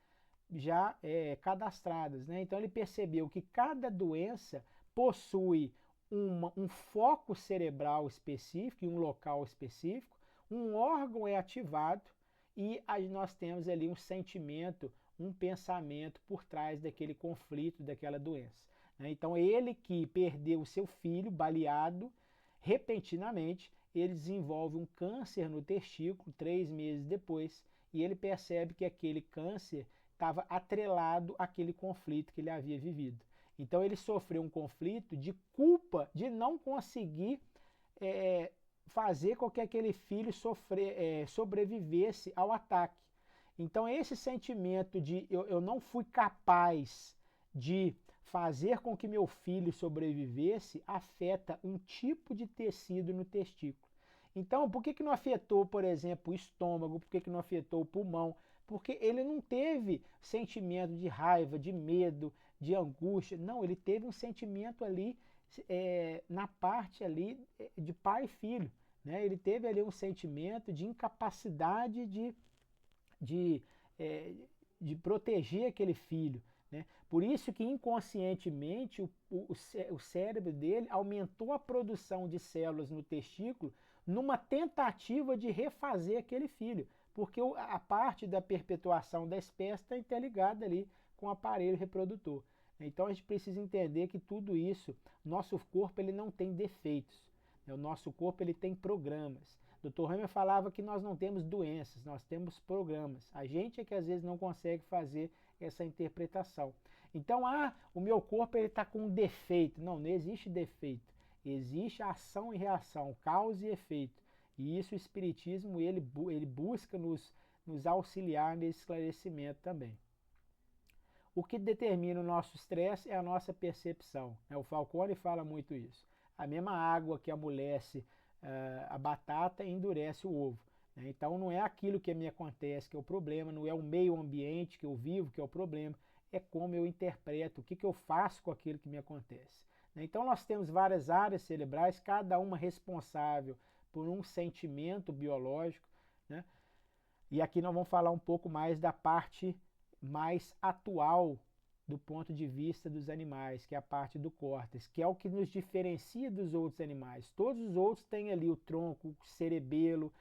já cadastradas, né? Então ele percebeu que cada doença possui um foco cerebral específico, um local específico, um órgão é ativado e aí nós temos ali um sentimento, um pensamento por trás daquele conflito, daquela doença, né? Então ele que perdeu o seu filho baleado, repentinamente ele desenvolve um câncer no testículo 3 meses depois e ele percebe que aquele câncer estava atrelado àquele conflito que ele havia vivido. Então ele sofreu um conflito de culpa de não conseguir fazer com que aquele filho sobrevivesse ao ataque. Então esse sentimento de eu não fui capaz de fazer com que meu filho sobrevivesse afeta um tipo de tecido no testículo. Então, por que não afetou, por exemplo, o estômago? Por que não afetou o pulmão? Porque ele não teve sentimento de raiva, de medo, de angústia. Não, ele teve um sentimento ali na parte ali de pai e filho, né? Ele teve ali um sentimento de incapacidade de, de proteger aquele filho, né? Por isso que inconscientemente o cérebro dele aumentou a produção de células no testículo numa tentativa de refazer aquele filho, porque a parte da perpetuação da espécie está interligada ali com o aparelho reprodutor. Então a gente precisa entender que tudo isso, nosso corpo ele não tem defeitos, né? O nosso corpo ele tem programas. Dr. Hammer falava que nós não temos doenças, nós temos programas. A gente é que às vezes não consegue fazer essa interpretação. Então, o meu corpo está com um defeito. Não, não existe defeito. Existe ação e reação, causa e efeito. E isso o Espiritismo ele busca nos auxiliar nesse esclarecimento também. O que determina o nosso estresse é a nossa percepção. O Falcone fala muito isso. A mesma água que amolece a batata endurece o ovo. Então não é aquilo que me acontece que é o problema, não é o meio ambiente que eu vivo que é o problema, é como eu interpreto, o que eu faço com aquilo que me acontece. Então nós temos várias áreas cerebrais, cada uma responsável por um sentimento biológico, né? E aqui nós vamos falar um pouco mais da parte mais atual do ponto de vista dos animais, que é a parte do córtex, que é o que nos diferencia dos outros animais. Todos os outros têm ali o tronco, o cerebelo,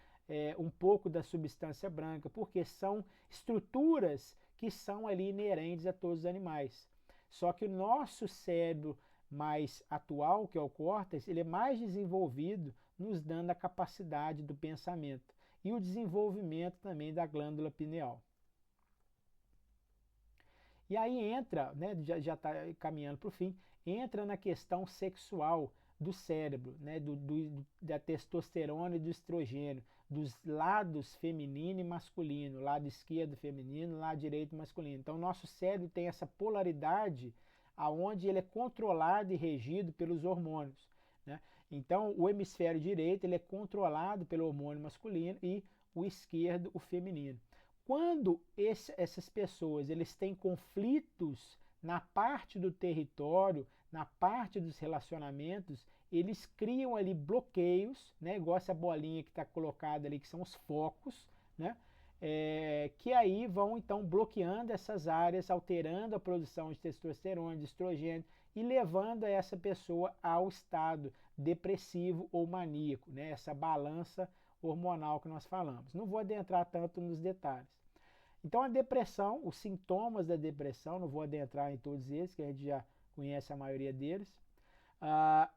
um pouco da substância branca, porque são estruturas que são ali inerentes a todos os animais. Só que o nosso cérebro mais atual, que é o córtex, ele é mais desenvolvido, nos dando a capacidade do pensamento e o desenvolvimento também da glândula pineal. E aí entra, né, já está caminhando para o fim, entra na questão sexual do cérebro, né, da testosterona e do estrogênio, dos lados feminino e masculino, lado esquerdo feminino, lado direito masculino. Então, o nosso cérebro tem essa polaridade aonde ele é controlado e regido pelos hormônios, né? Então, o hemisfério direito ele é controlado pelo hormônio masculino e o esquerdo, o feminino. Quando essas pessoas eles têm conflitos na parte do território, na parte dos relacionamentos, eles criam ali bloqueios, né? Igual essa bolinha que está colocada ali, que são os focos, né? Que aí vão então bloqueando essas áreas, alterando a produção de testosterona, de estrogênio e levando essa pessoa ao estado depressivo ou maníaco, né? Essa balança hormonal que nós falamos. Não vou adentrar tanto nos detalhes. Então a depressão, os sintomas da depressão, não vou adentrar em todos eles, que a gente já conhece a maioria deles. A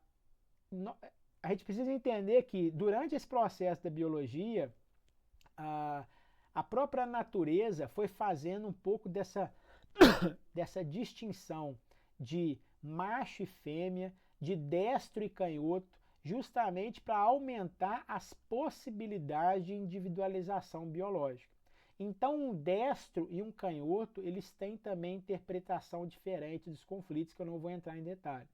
gente precisa entender que durante esse processo da biologia, a própria natureza foi fazendo um pouco dessa distinção de macho e fêmea, de destro e canhoto, justamente para aumentar as possibilidades de individualização biológica. Então, um destro e um canhoto, eles têm também interpretação diferente dos conflitos, que eu não vou entrar em detalhe.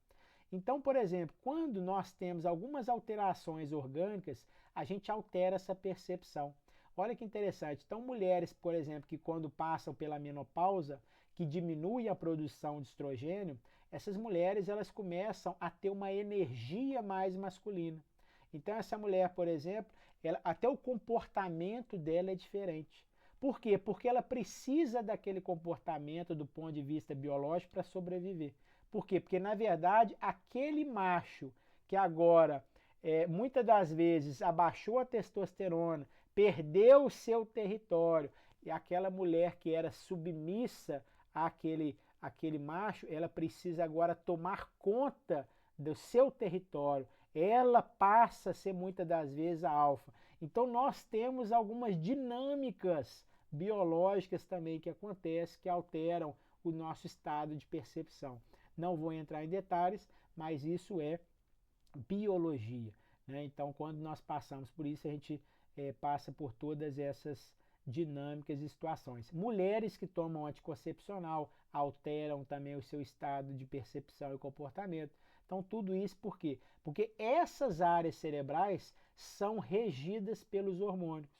Então, por exemplo, quando nós temos algumas alterações orgânicas, a gente altera essa percepção. Olha que interessante. Então, mulheres, por exemplo, que quando passam pela menopausa, que diminui a produção de estrogênio, essas mulheres elas começam a ter uma energia mais masculina. Então, essa mulher, por exemplo, até o comportamento dela é diferente. Por quê? Porque ela precisa daquele comportamento do ponto de vista biológico para sobreviver. Por quê? Porque, na verdade, aquele macho que agora, muitas das vezes, abaixou a testosterona, perdeu o seu território, e aquela mulher que era submissa àquele macho, ela precisa agora tomar conta do seu território. Ela passa a ser muitas das vezes a alfa. Então nós temos algumas dinâmicas biológicas também que acontecem, que alteram o nosso estado de percepção. Não vou entrar em detalhes, mas isso é biologia, né? Então quando nós passamos por isso, a gente passa por todas essas dinâmicas e situações. Mulheres que tomam anticoncepcional alteram também o seu estado de percepção e comportamento. Então tudo isso por quê? Porque essas áreas cerebrais são regidas pelos hormônios.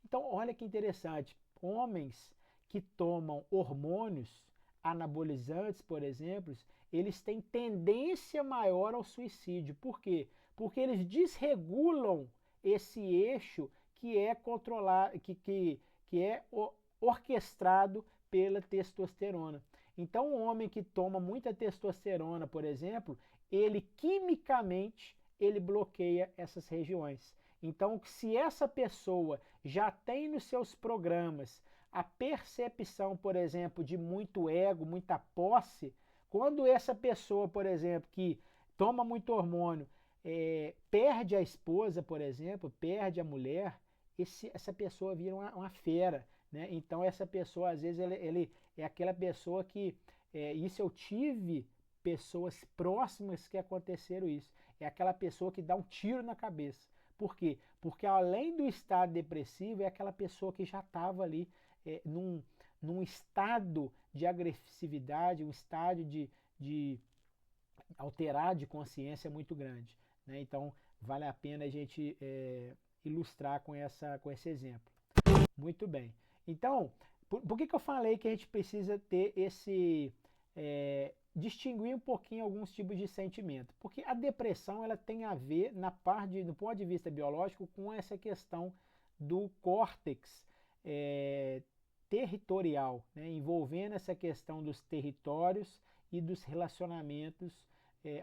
Então olha que interessante, homens que tomam hormônios anabolizantes, por exemplo, eles têm tendência maior ao suicídio. Por quê? Porque eles desregulam esse eixo que é controlado, que é orquestrado pela testosterona. Então, um homem que toma muita testosterona, por exemplo, ele quimicamente ele bloqueia essas regiões. Então, se essa pessoa já tem nos seus programas a percepção, por exemplo, de muito ego, muita posse, quando essa pessoa, por exemplo, que toma muito hormônio, perde a esposa, por exemplo, perde a mulher, essa pessoa vira uma fera, né? Então essa pessoa, às vezes, ele é aquela pessoa que, isso eu tive pessoas próximas que aconteceram isso, é aquela pessoa que dá um tiro na cabeça. Por quê? Porque além do estado depressivo, é aquela pessoa que já estava ali num estado de agressividade, um estado de alterar de consciência muito grande, né? Então vale a pena a gente ilustrar com esse exemplo. Muito bem. Então, por que eu falei que a gente precisa ter distinguir um pouquinho alguns tipos de sentimento? Porque a depressão ela tem a ver, do ponto de vista biológico, com essa questão do córtex territorial, né? Envolvendo essa questão dos territórios e dos relacionamentos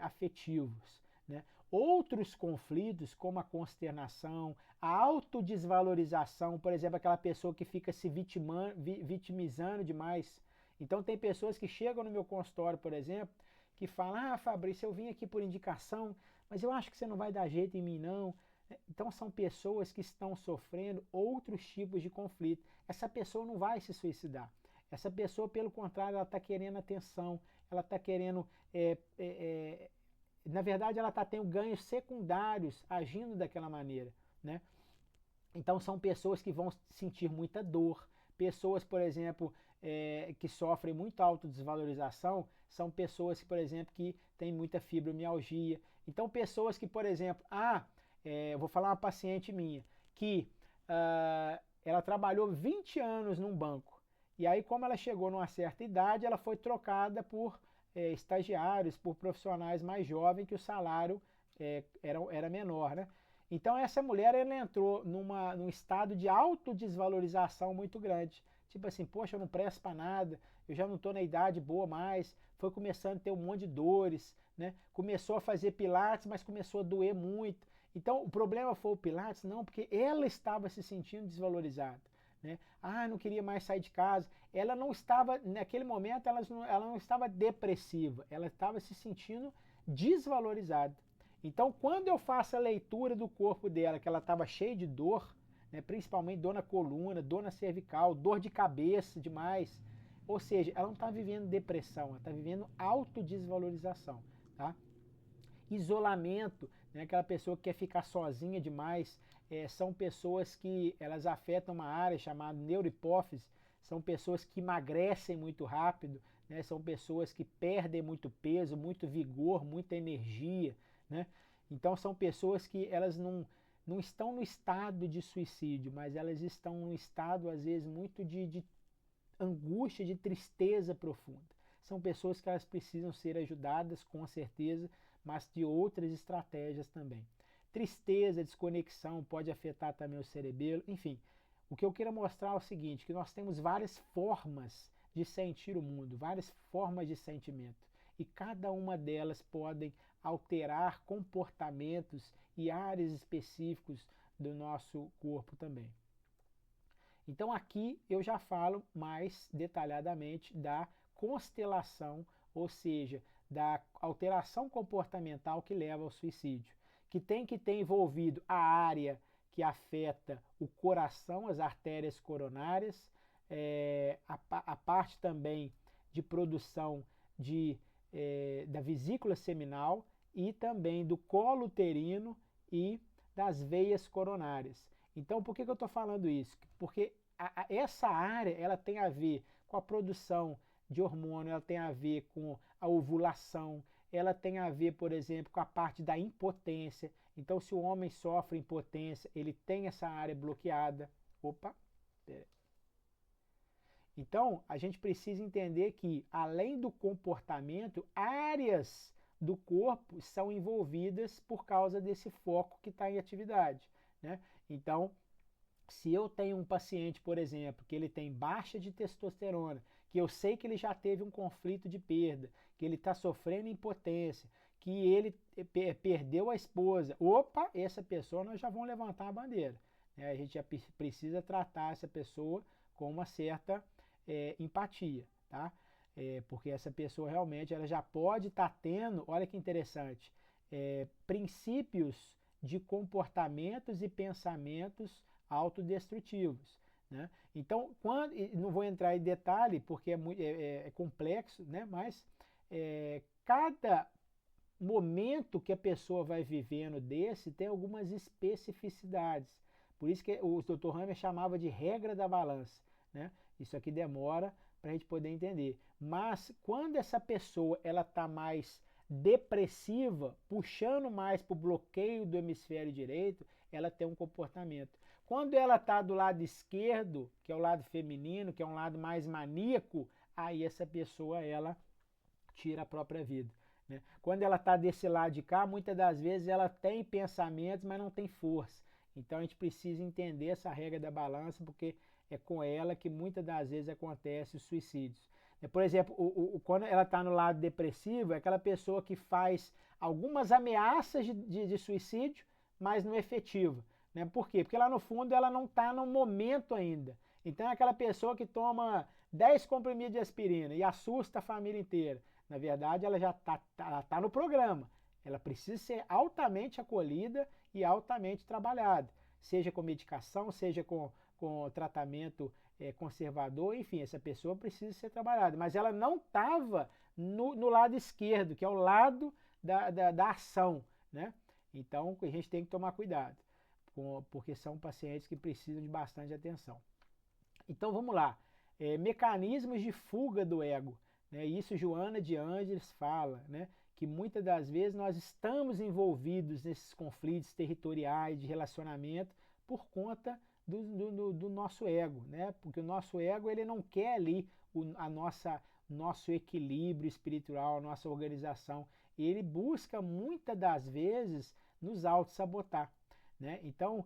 afetivos, né? Outros conflitos, como a consternação, a autodesvalorização, por exemplo, aquela pessoa que fica se vitimizando demais. Então tem pessoas que chegam no meu consultório, por exemplo, que falam: ah, Fabrício, eu vim aqui por indicação, mas eu acho que você não vai dar jeito em mim, não. Então são pessoas que estão sofrendo outros tipos de conflito. Essa pessoa não vai se suicidar. Essa pessoa, pelo contrário, ela está querendo atenção, ela está querendo... na verdade, ela está tendo ganhos secundários agindo daquela maneira, né? Então são pessoas que vão sentir muita dor. Pessoas, por exemplo, que sofrem muita autodesvalorização, são pessoas que, por exemplo, que têm muita fibromialgia. Então, pessoas que, por exemplo, eu vou falar uma paciente minha, que ela trabalhou 20 anos num banco. E aí, como ela chegou numa certa idade, ela foi trocada por estagiários, por profissionais mais jovens, que o salário era menor, né? Então essa mulher, ela entrou num estado de autodesvalorização muito grande. Tipo assim, poxa, eu não presto para nada, eu já não estou na idade boa mais, foi começando a ter um monte de dores, né? Começou a fazer pilates, mas começou a doer muito. Então o problema foi o pilates? Não, porque ela estava se sentindo desvalorizada. Né? Não queria mais sair de casa. Ela não estava, naquele momento, ela não estava depressiva, ela estava se sentindo desvalorizada. Então, quando eu faço a leitura do corpo dela, que ela estava cheia de dor, né, principalmente dor na coluna, dor na cervical, dor de cabeça demais, ou seja, ela não está vivendo depressão, ela está vivendo autodesvalorização. Tá? Isolamento, né, aquela pessoa que quer ficar sozinha demais, são pessoas que elas afetam uma área chamada neurohipófise, são pessoas que emagrecem muito rápido, né, são pessoas que perdem muito peso, muito vigor, muita energia, né? Então são pessoas que elas não estão no estado de suicídio, mas elas estão no estado, às vezes, muito de angústia, de tristeza profunda. São pessoas que elas precisam ser ajudadas, com certeza, mas de outras estratégias também. Tristeza, desconexão pode afetar também o cerebelo, enfim. O que eu quero mostrar é o seguinte, que nós temos várias formas de sentir o mundo, várias formas de sentimento. E cada uma delas podem alterar comportamentos e áreas específicos do nosso corpo também. Então aqui eu já falo mais detalhadamente da constelação, ou seja, da alteração comportamental que leva ao suicídio, que tem que ter envolvido a área que afeta o coração, as artérias coronárias, a parte também de produção da vesícula seminal e também do colo uterino e das veias coronárias. Então, por que eu estou falando isso? Porque essa área ela tem a ver com a produção de hormônio, ela tem a ver com a ovulação, ela tem a ver, por exemplo, com a parte da impotência. Então, se o homem sofre impotência, ele tem essa área bloqueada. Opa! Então, a gente precisa entender que, além do comportamento, áreas do corpo são envolvidas por causa desse foco que está em atividade. Né? Então, se eu tenho um paciente, por exemplo, que ele tem baixa de testosterona, que eu sei que ele já teve um conflito de perda, que ele está sofrendo impotência, que ele perdeu a esposa, opa, essa pessoa nós já vamos levantar a bandeira. Né? A gente já precisa tratar essa pessoa com uma certa empatia, tá? Porque essa pessoa realmente ela já pode estar tendo, olha que interessante, princípios de comportamentos e pensamentos autodestrutivos. Né? Então, não vou entrar em detalhe porque é complexo, né? Mas cada momento que a pessoa vai vivendo desse tem algumas especificidades. Por isso que o Dr. Hammer chamava de regra da balança. Né? Isso aqui demora para a gente poder entender. Mas quando essa pessoa ela está mais depressiva, puxando mais para o bloqueio do hemisfério direito, ela tem um comportamento. Quando ela está do lado esquerdo, que é o lado feminino, que é um lado mais maníaco, aí essa pessoa ela tira a própria vida. Né? Quando ela está desse lado de cá, muitas das vezes ela tem pensamentos, mas não tem força. Então a gente precisa entender essa regra da balança, porque é com ela que muitas das vezes acontecem os suicídios. Por exemplo, quando ela está no lado depressivo, é aquela pessoa que faz algumas ameaças de suicídio, mas não é efetiva. Né? Por quê? Porque lá no fundo ela não está no momento ainda. Então é aquela pessoa que toma 10 comprimidos de aspirina e assusta a família inteira. Na verdade, ela já está no programa. Ela precisa ser altamente acolhida e altamente trabalhada. Seja com medicação, seja com tratamento conservador, enfim, essa pessoa precisa ser trabalhada. Mas ela não estava no lado esquerdo, que é o lado da ação. Né? Então, a gente tem que tomar cuidado, porque são pacientes que precisam de bastante atenção. Então, vamos lá. Mecanismos de fuga do ego. né? Isso Joana de Ângeles fala, né? Que muitas das vezes nós estamos envolvidos nesses conflitos territoriais de relacionamento por conta do nosso ego, né? Porque o nosso ego ele não quer ali nosso equilíbrio espiritual, nossa organização. Ele busca muitas das vezes nos auto-sabotar, né? Então,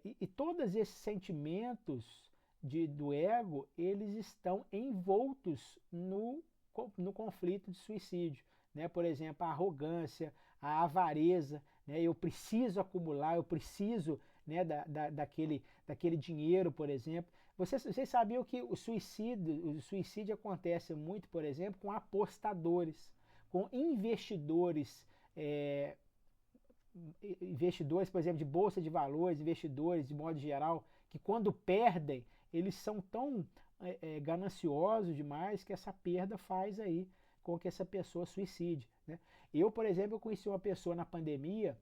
e todos esses sentimentos do ego, eles estão envoltos no conflito de suicídio, né? Por exemplo, a arrogância, a avareza, né? Eu preciso acumular, eu preciso, né, daquele dinheiro, por exemplo. Vocês sabiam que o suicídio acontece muito, por exemplo, com apostadores, com investidores, investidores, por exemplo, de bolsa de valores, investidores de modo geral, que quando perdem, eles são tão gananciosos demais que essa perda faz aí com que essa pessoa suicide, né? Eu, por exemplo, eu conheci uma pessoa na pandemia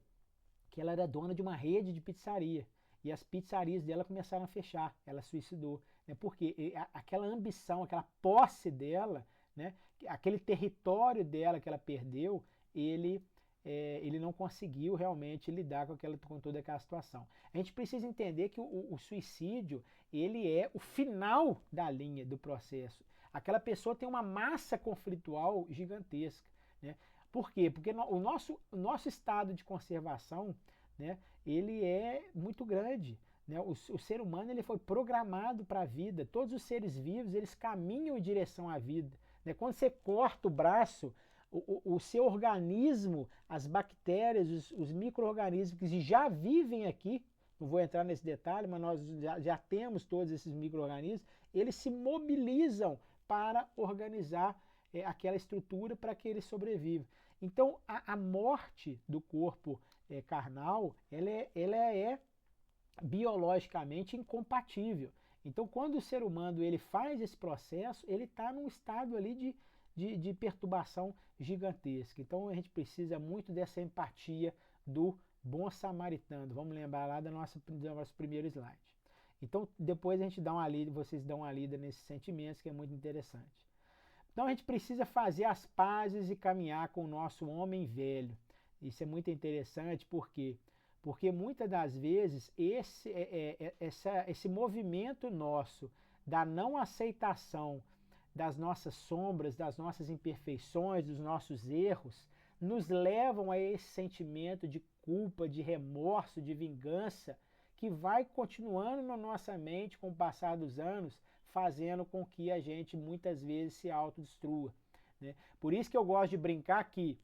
que ela era dona de uma rede de pizzaria e as pizzarias dela começaram a fechar, ela suicidou, né? Porque aquela ambição, aquela posse dela, né? Aquele território dela que ela perdeu, ele não conseguiu realmente lidar com toda aquela situação. A gente precisa entender que o suicídio, ele é o final da linha do processo. Aquela pessoa tem uma massa conflitual gigantesca, né? Por quê? Porque o nosso estado de conservação, né, ele é muito grande, né? O ser humano ele foi programado para a vida. Todos os seres vivos eles caminham em direção à vida, né? Quando você corta o braço, o seu organismo, as bactérias, os micro-organismos que já vivem aqui, não vou entrar nesse detalhe, mas nós já temos todos esses micro-organismos, eles se mobilizam para organizar aquela estrutura para que ele sobreviva. Então, a morte do corpo carnal, ela é biologicamente incompatível. Então, quando o ser humano ele faz esse processo, ele está num estado ali de perturbação gigantesca. Então, a gente precisa muito dessa empatia do bom samaritano. Vamos lembrar lá do nosso primeiro slide. Então, depois a gente dá uma lida, vocês dão uma lida nesses sentimentos, que é muito interessante. Então, a gente precisa fazer as pazes e caminhar com o nosso homem velho. Isso é muito interessante, por quê? Porque muitas das vezes esse movimento nosso da não aceitação das nossas sombras, das nossas imperfeições, dos nossos erros, nos levam a esse sentimento de culpa, de remorso, de vingança, que vai continuando na nossa mente com o passar dos anos, fazendo com que a gente muitas vezes se autodestrua, né? Por isso que eu gosto de brincar que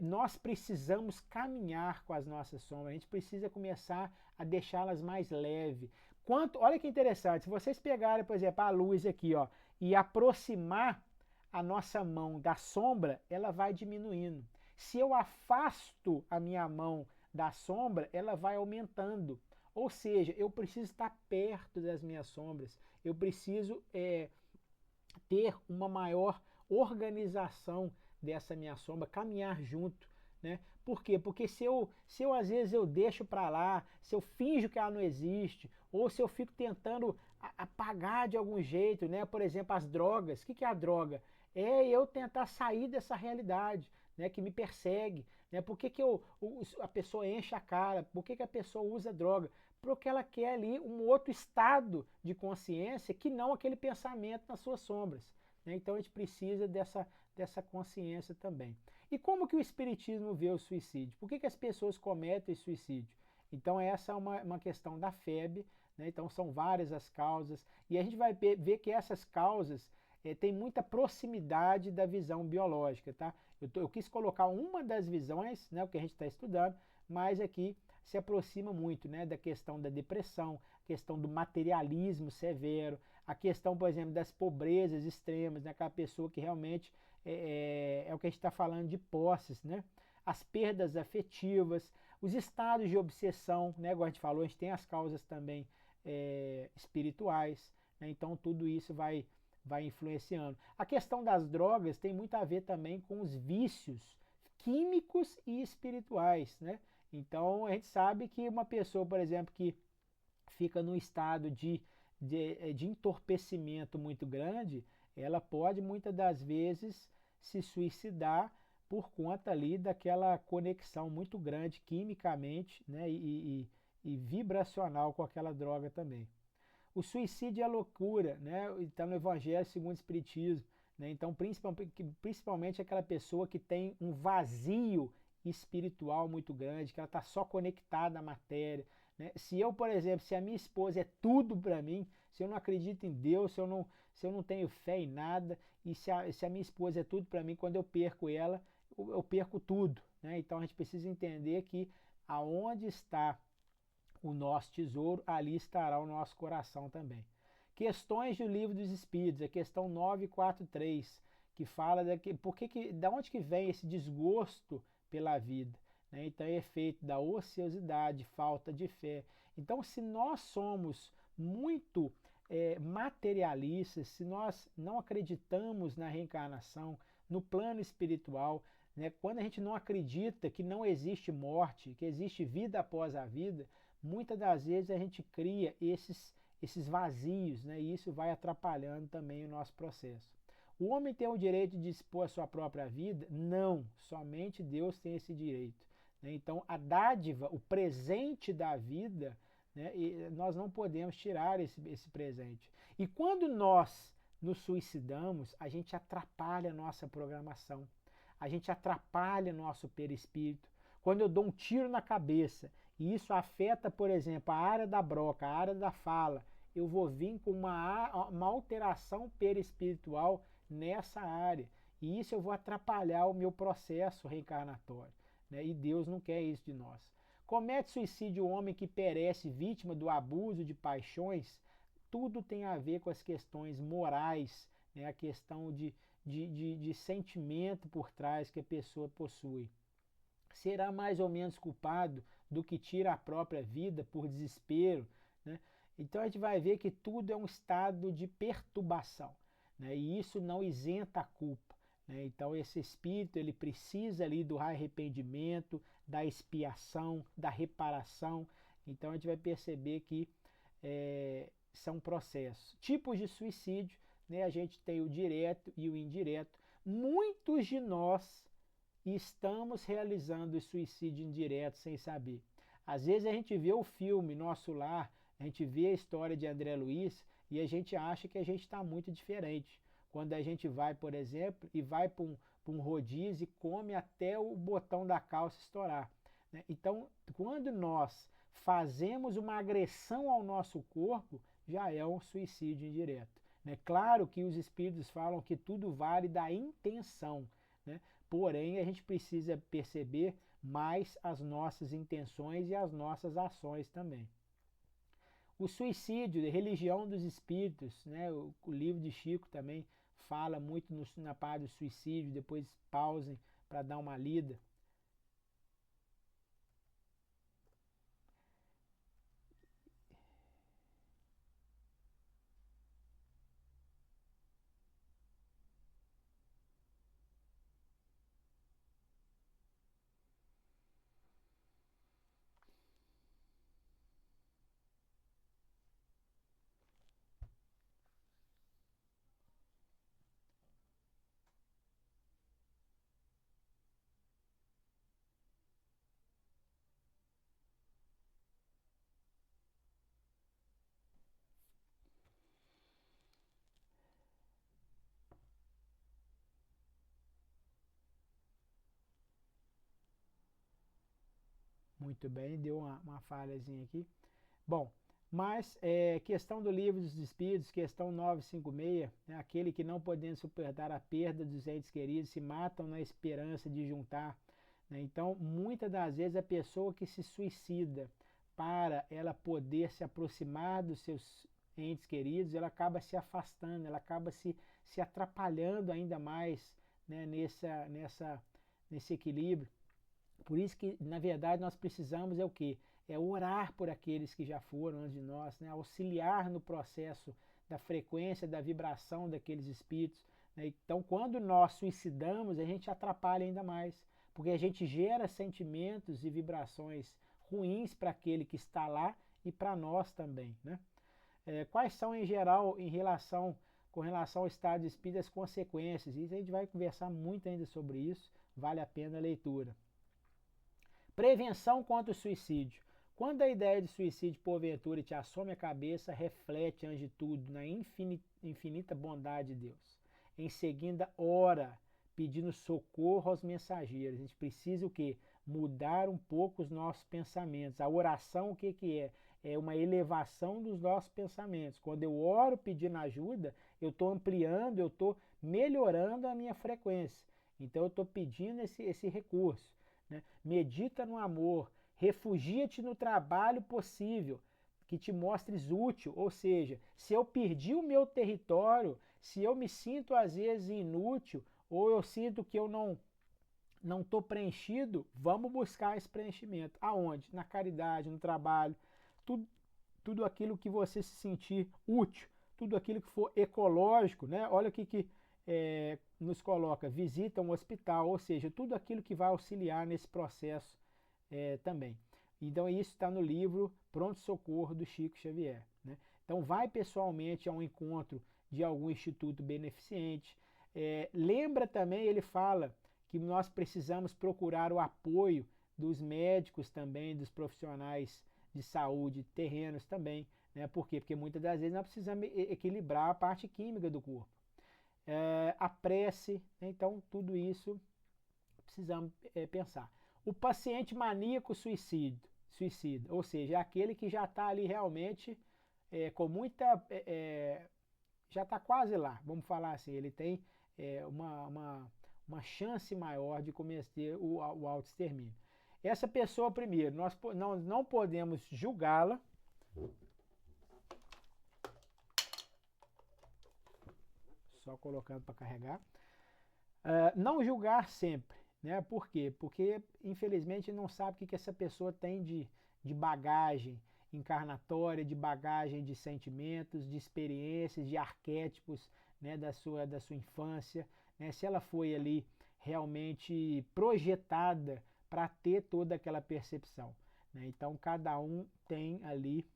nós precisamos caminhar com as nossas sombras, a gente precisa começar a deixá-las mais leves. Olha que interessante, se vocês pegarem, por exemplo, a luz aqui, ó, e aproximar a nossa mão da sombra, ela vai diminuindo. Se eu afasto a minha mão da sombra, ela vai aumentando. Ou seja, eu preciso estar perto das minhas sombras, eu preciso ter uma maior organização dessa minha sombra, caminhar junto, né? Por quê? Porque se eu às vezes eu deixo para lá, se eu finjo que ela não existe, ou se eu fico tentando apagar de algum jeito, né? Por exemplo, as drogas. O que é a droga? É eu tentar sair dessa realidade, né, que me persegue, né? Por que a pessoa enche a cara? Por que a pessoa usa droga? Porque ela quer ali um outro estado de consciência que não aquele pensamento nas suas sombras, né? Então a gente precisa dessa consciência também. E como que o Espiritismo vê o suicídio? Por que as pessoas cometem suicídio? Então essa é uma questão da FEB, né? Então são várias as causas, e a gente vai ver que essas causas tem muita proximidade da visão biológica, tá? Eu quis colocar uma das visões, né, o que a gente está estudando, mas aqui se aproxima muito, né, da questão da depressão, questão do materialismo severo, a questão, por exemplo, das pobrezas extremas, né, aquela pessoa que realmente é o que a gente está falando de posses, né? As perdas afetivas, os estados de obsessão, né, igual a gente falou, a gente tem as causas também espirituais, né? Então tudo isso vai influenciando. A questão das drogas tem muito a ver também com os vícios químicos e espirituais, né? Então a gente sabe que uma pessoa, por exemplo, que fica num estado de entorpecimento muito grande, ela pode muitas das vezes se suicidar por conta ali daquela conexão muito grande quimicamente, né, e vibracional com aquela droga também. O suicídio é loucura, né? Está no Evangelho segundo o Espiritismo. Né? Então, principalmente aquela pessoa que tem um vazio espiritual muito grande, que ela está só conectada à matéria. Né? Se eu, por exemplo, se a minha esposa é tudo para mim, se eu não acredito em Deus, se eu não tenho fé em nada, e se a minha esposa é tudo para mim, quando eu perco ela, eu perco tudo. Né? Então a gente precisa entender que aonde está o nosso tesouro, ali estará o nosso coração também. Questões do Livro dos Espíritos, a questão 943, que fala da onde que vem esse desgosto pela vida. Né? Então é efeito da ociosidade, falta de fé. Então, se nós somos muito materialistas, se nós não acreditamos na reencarnação, no plano espiritual, né? Quando a gente não acredita que não existe morte, que existe vida após a vida, muitas das vezes a gente cria esses vazios, né? E isso vai atrapalhando também o nosso processo. O homem tem o direito de dispor a sua própria vida? Não, somente Deus tem esse direito. Né? Então, a dádiva, o presente da vida, né? Nós não podemos tirar esse presente. E quando nós nos suicidamos, a gente atrapalha a nossa programação, a gente atrapalha nosso perispírito. Quando eu dou um tiro na cabeça e isso afeta, por exemplo, a área da broca, a área da fala, eu vou vir com uma alteração perispiritual nessa área. E isso eu vou atrapalhar o meu processo reencarnatório. Né? E Deus não quer isso de nós. Comete suicídio o homem que perece vítima do abuso de paixões? Tudo tem a ver com as questões morais, né? A questão de sentimento por trás que a pessoa possui. Será mais ou menos culpado do que tira a própria vida por desespero? Né? Então a gente vai ver que tudo é um estado de perturbação, né? E isso não isenta a culpa. Né? Então esse espírito ele precisa ali do arrependimento, da expiação, da reparação. Então a gente vai perceber que são processos. Tipos de suicídio, né? A gente tem o direto e o indireto. Muitos de nós estamos realizando o suicídio indireto sem saber. Às vezes a gente vê o filme Nosso Lar, a gente vê a história de André Luiz e a gente acha que a gente está muito diferente. Quando a gente vai, por exemplo, e vai para um rodízio e come até o botão da calça estourar. Né? Então, quando nós fazemos uma agressão ao nosso corpo, já é um suicídio indireto. Né? Claro que os espíritos falam que tudo vale da intenção, né? Porém, a gente precisa perceber mais as nossas intenções e as nossas ações também. O suicídio, a religião dos espíritos, né? O livro de Chico também fala muito na parte do suicídio, depois pausem para dar uma lida. Muito bem, deu uma falhazinha aqui. Bom, mas questão do livro dos espíritos, questão 956, né, aquele que não podendo suportar a perda dos entes queridos se matam na esperança de juntar. Né? Então, muitas das vezes a pessoa que se suicida para ela poder se aproximar dos seus entes queridos, ela acaba se afastando, ela acaba se atrapalhando ainda mais, né, nesse equilíbrio. Por isso que, na verdade, nós precisamos o quê? É orar por aqueles que já foram antes de nós, né? Auxiliar no processo da frequência, da vibração daqueles espíritos. Né? Então, quando nós suicidamos, a gente atrapalha ainda mais, porque a gente gera sentimentos e vibrações ruins para aquele que está lá e para nós também. Né? Quais são, em geral, em relação com relação ao estado de espírito e as consequências. Isso a gente vai conversar muito ainda sobre isso, vale a pena a leitura. Prevenção contra o suicídio. Quando a ideia de suicídio porventura te assome a cabeça, reflete antes de tudo na infinita bondade de Deus. Em seguida, ora, pedindo socorro aos mensageiros. A gente precisa o quê? Mudar um pouco os nossos pensamentos. A oração o que que é? É uma elevação dos nossos pensamentos. Quando eu oro pedindo ajuda, eu estou ampliando, eu estou melhorando a minha frequência. Então eu estou pedindo esse recurso. Né? Medita no amor, refugia-te no trabalho possível, que te mostres útil, ou seja, se eu perdi o meu território, se eu me sinto às vezes inútil, ou eu sinto que eu não estou preenchido, vamos buscar esse preenchimento. Aonde? Na caridade, no trabalho, tudo aquilo que você se sentir útil, tudo aquilo que for ecológico, né? Olha o que nos coloca, visita um hospital, ou seja, tudo aquilo que vai auxiliar nesse processo também. Então isso está no livro Pronto Socorro do Chico Xavier. Né? Então vai pessoalmente a um encontro de algum instituto beneficente. Lembra também, ele fala que nós precisamos procurar o apoio dos médicos também, dos profissionais de saúde terrenos também. Né? Por quê? Porque muitas das vezes nós precisamos equilibrar a parte química do corpo. A prece, né? Então tudo isso precisamos pensar. O paciente maníaco suicida, ou seja, é aquele que já está ali realmente com muita... já está quase lá, vamos falar assim, ele tem uma chance maior de cometer o autoextermínio. Essa pessoa, primeiro, nós não podemos julgá-la. Só colocando para carregar. Não julgar sempre. Né? Por quê? Porque, infelizmente, não sabe o que essa pessoa tem de bagagem encarnatória, de bagagem de sentimentos, de experiências, de arquétipos, né? da sua infância. Né? Se ela foi ali realmente projetada para ter toda aquela percepção. Né? Então, cada um tem ali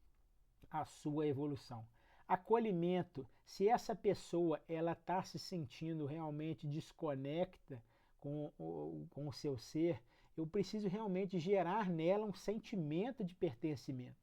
a sua evolução. Acolhimento, se essa pessoa ela está se sentindo realmente desconecta com o seu ser, eu preciso realmente gerar nela um sentimento de pertencimento.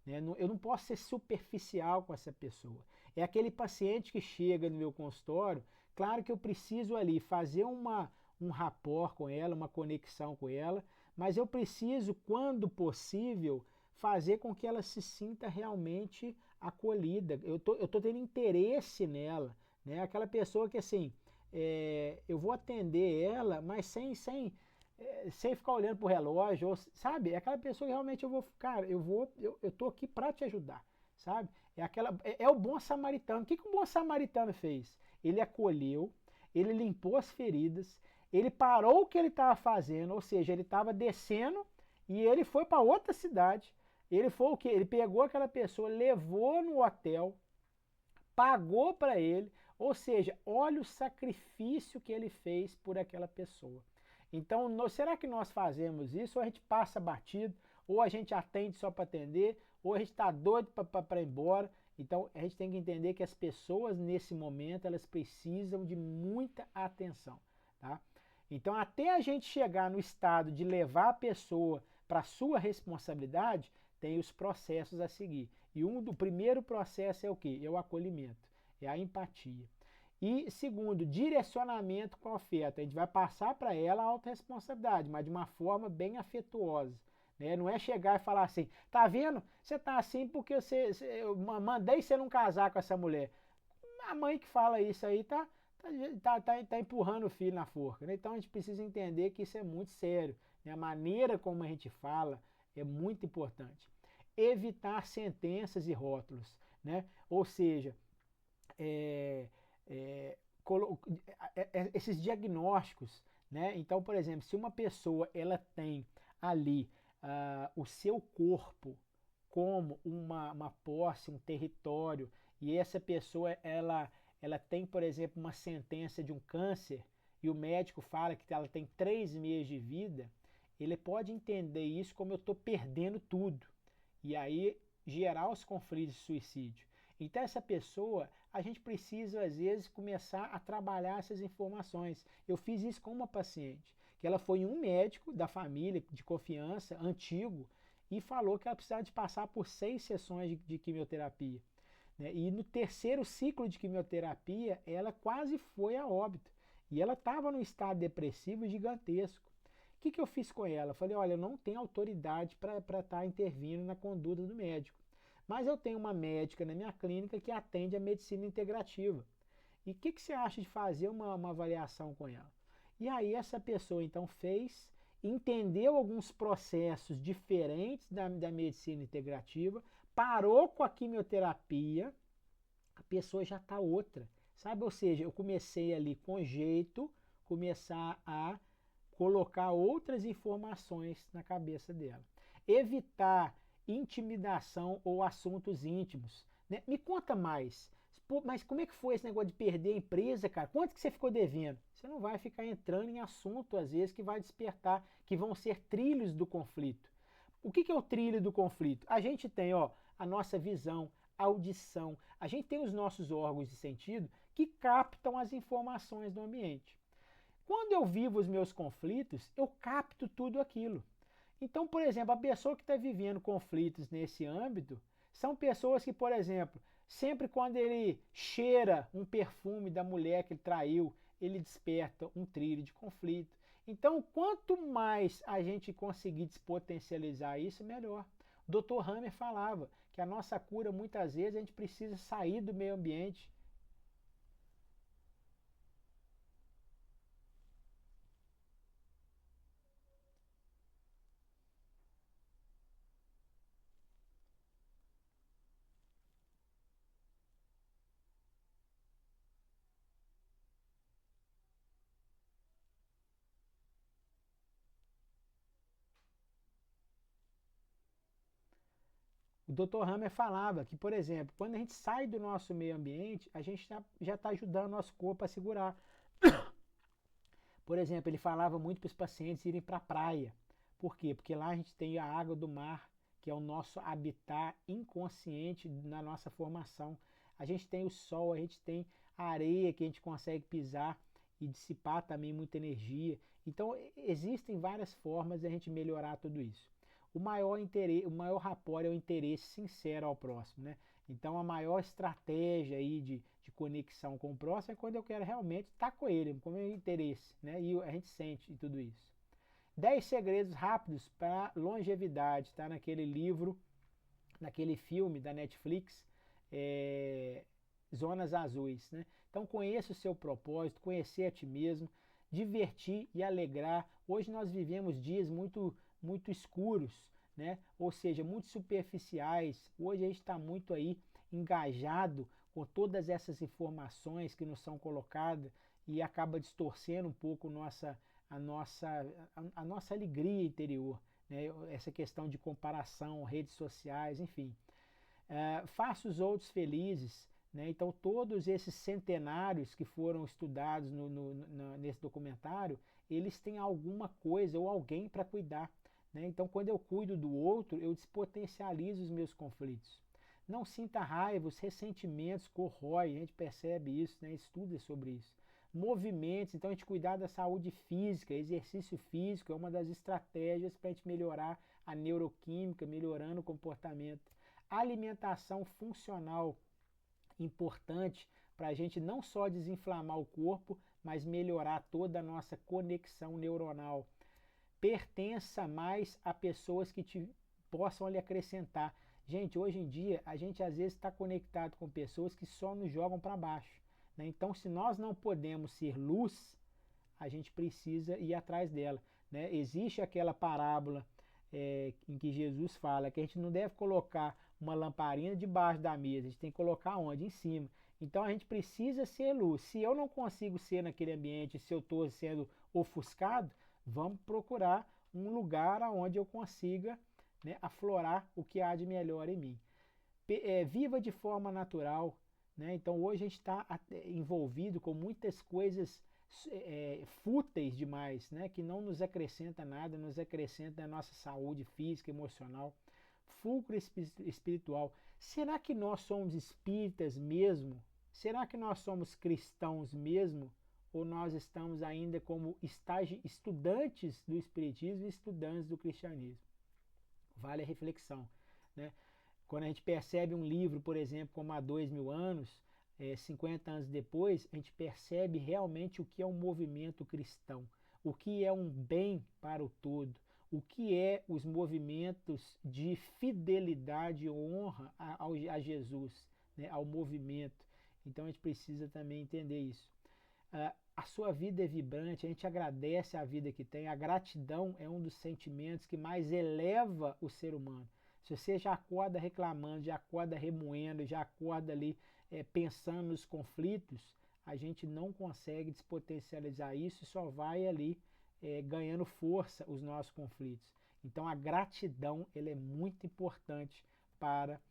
Né? Eu não posso ser superficial com essa pessoa. É aquele paciente que chega no meu consultório, claro que eu preciso ali fazer um rapport com ela, uma conexão com ela, mas eu preciso, quando possível, fazer com que ela se sinta realmente acolhida. Eu tô tendo interesse nela, né? Aquela pessoa que assim, eu vou atender ela, mas sem ficar olhando pro relógio, ou, sabe? É aquela pessoa que realmente eu vou ficar, eu tô aqui para te ajudar, sabe? É o bom samaritano. O que o bom samaritano fez? Ele acolheu, ele limpou as feridas, ele parou o que ele estava fazendo, ou seja, ele estava descendo e ele foi para outra cidade. Ele foi o quê? Ele pegou aquela pessoa, levou no hotel, pagou para ele, ou seja, olha o sacrifício que ele fez por aquela pessoa. Então, será que nós fazemos isso? Ou a gente passa batido, ou a gente atende só para atender, ou a gente está doido para ir embora. Então, a gente tem que entender que as pessoas, nesse momento, elas precisam de muita atenção. Tá? Então, até a gente chegar no estado de levar a pessoa para a sua responsabilidade, tem os processos a seguir. E o primeiro processo é o quê? É o acolhimento, é a empatia. E segundo, direcionamento com a oferta. A gente vai passar para ela a autorresponsabilidade, mas de uma forma bem afetuosa. Né? Não é chegar e falar assim, tá vendo? Você tá assim porque eu mandei você não casar com essa mulher. A mãe que fala isso aí tá empurrando o filho na forca. Né? Então a gente precisa entender que isso é muito sério. Né? A maneira como a gente fala é muito importante. Evitar sentenças e rótulos. Né? Ou seja, esses diagnósticos. Né? Então, por exemplo, se uma pessoa ela tem ali o seu corpo como uma posse, um território, e essa pessoa ela tem, por exemplo, uma sentença de um câncer, e o médico fala que ela tem 3 meses de vida, ele pode entender isso como eu estou perdendo tudo. E aí gerar os conflitos de suicídio. Então essa pessoa, a gente precisa, às vezes, começar a trabalhar essas informações. Eu fiz isso com uma paciente, que ela foi em um médico da família, de confiança, antigo, e falou que ela precisava de passar por 6 sessões de quimioterapia. Né? E no terceiro ciclo de quimioterapia, ela quase foi a óbito. E ela estava num estado depressivo gigantesco. O que eu fiz com ela? Eu falei, olha, eu não tenho autoridade para estar intervindo na conduta do médico. Mas eu tenho uma médica na minha clínica que atende a medicina integrativa. E o que você acha de fazer uma avaliação com ela? E aí essa pessoa então fez, entendeu alguns processos diferentes da medicina integrativa, parou com a quimioterapia, a pessoa já está outra, sabe? Ou seja, eu comecei ali com jeito, começar a colocar outras informações na cabeça dela. Evitar intimidação ou assuntos íntimos. Né? Me conta mais. Pô, mas como é que foi esse negócio de perder a empresa, cara? Quanto que você ficou devendo? Você não vai ficar entrando em assunto, às vezes, que vai despertar, que vão ser trilhos do conflito. O que é o trilho do conflito? A gente tem a nossa visão, a audição, a gente tem os nossos órgãos de sentido que captam as informações do ambiente. Quando eu vivo os meus conflitos, eu capto tudo aquilo. Então, por exemplo, a pessoa que está vivendo conflitos nesse âmbito são pessoas que, por exemplo, sempre quando ele cheira um perfume da mulher que ele traiu, ele desperta um trilho de conflito. Então, quanto mais a gente conseguir despotencializar isso, melhor. O Dr. Hammer falava que a nossa cura, muitas vezes, a gente precisa sair do meio ambiente. O Dr. Hammer falava que, por exemplo, quando a gente sai do nosso meio ambiente, a gente já está ajudando o nosso corpo a segurar. Por exemplo, ele falava muito para os pacientes irem para a praia. Por quê? Porque lá a gente tem a água do mar, que é o nosso habitat inconsciente na nossa formação. A gente tem o sol, a gente tem a areia que a gente consegue pisar e dissipar também muita energia. Então, existem várias formas de a gente melhorar tudo isso. O maior rapport é o interesse sincero ao próximo, né? Então a maior estratégia aí de conexão com o próximo é quando eu quero realmente estar com ele, com o meu interesse, né? E a gente sente tudo isso. 10 segredos rápidos para longevidade, está naquele livro, naquele filme da Netflix, Zonas Azuis, né? Então conheça o seu propósito, conhecer a ti mesmo, divertir e alegrar. Hoje nós vivemos dias muito escuros, né? Ou seja, muito superficiais. Hoje a gente está muito aí engajado com todas essas informações que nos são colocadas e acaba distorcendo um pouco a nossa alegria interior, né? Essa questão de comparação, redes sociais, enfim. Faça os outros felizes. Né? Então, todos esses centenários que foram estudados nesse documentário, eles têm alguma coisa ou alguém para cuidar. Né? Então, quando eu cuido do outro, eu despotencializo os meus conflitos. Não sinta raiva, os ressentimentos corroem, a gente percebe isso, né? Estuda sobre isso. Movimentos, então a gente cuidar da saúde física, exercício físico é uma das estratégias para a gente melhorar a neuroquímica, melhorando o comportamento. Alimentação funcional, importante para a gente não só desinflamar o corpo, mas melhorar toda a nossa conexão neuronal. Pertença mais a pessoas que possam lhe acrescentar. Gente, hoje em dia, a gente às vezes está conectado com pessoas que só nos jogam para baixo. Né? Então, se nós não podemos ser luz, a gente precisa ir atrás dela. Né? Existe aquela parábola em que Jesus fala que a gente não deve colocar uma lamparina debaixo da mesa, a gente tem que colocar onde? Em cima. Então a gente precisa ser luz. Se eu não consigo ser naquele ambiente, se eu estou sendo ofuscado, vamos procurar um lugar onde eu consiga, né, aflorar o que há de melhor em mim. Viva de forma natural. Né? Então hoje a gente está envolvido com muitas coisas fúteis demais, né? Que não nos acrescenta nada, nos acrescenta a nossa saúde física, emocional. Fulcro espiritual. Será que nós somos espíritas mesmo? será que nós somos cristãos mesmo? Ou nós estamos ainda como estudantes do Espiritismo e estudantes do cristianismo? Vale a reflexão, né? Quando a gente percebe um livro, por exemplo, como há 2000 anos, 50 anos depois, a gente percebe realmente o que é um movimento cristão, o que é um bem para o todo, o que é os movimentos de fidelidade e honra a Jesus, né, ao movimento. Então a gente precisa também entender isso. A sua vida é vibrante, a gente agradece a vida que tem, a gratidão é um dos sentimentos que mais eleva o ser humano. Se você já acorda reclamando, já acorda remoendo, já acorda ali pensando nos conflitos, a gente não consegue despotencializar isso e só vai ali ganhando força os nossos conflitos. Então a gratidão ela é muito importante para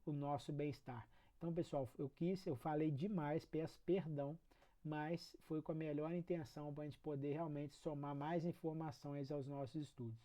o nosso bem-estar. Então, pessoal, eu falei demais, peço perdão, mas foi com a melhor intenção para a gente poder realmente somar mais informações aos nossos estudos.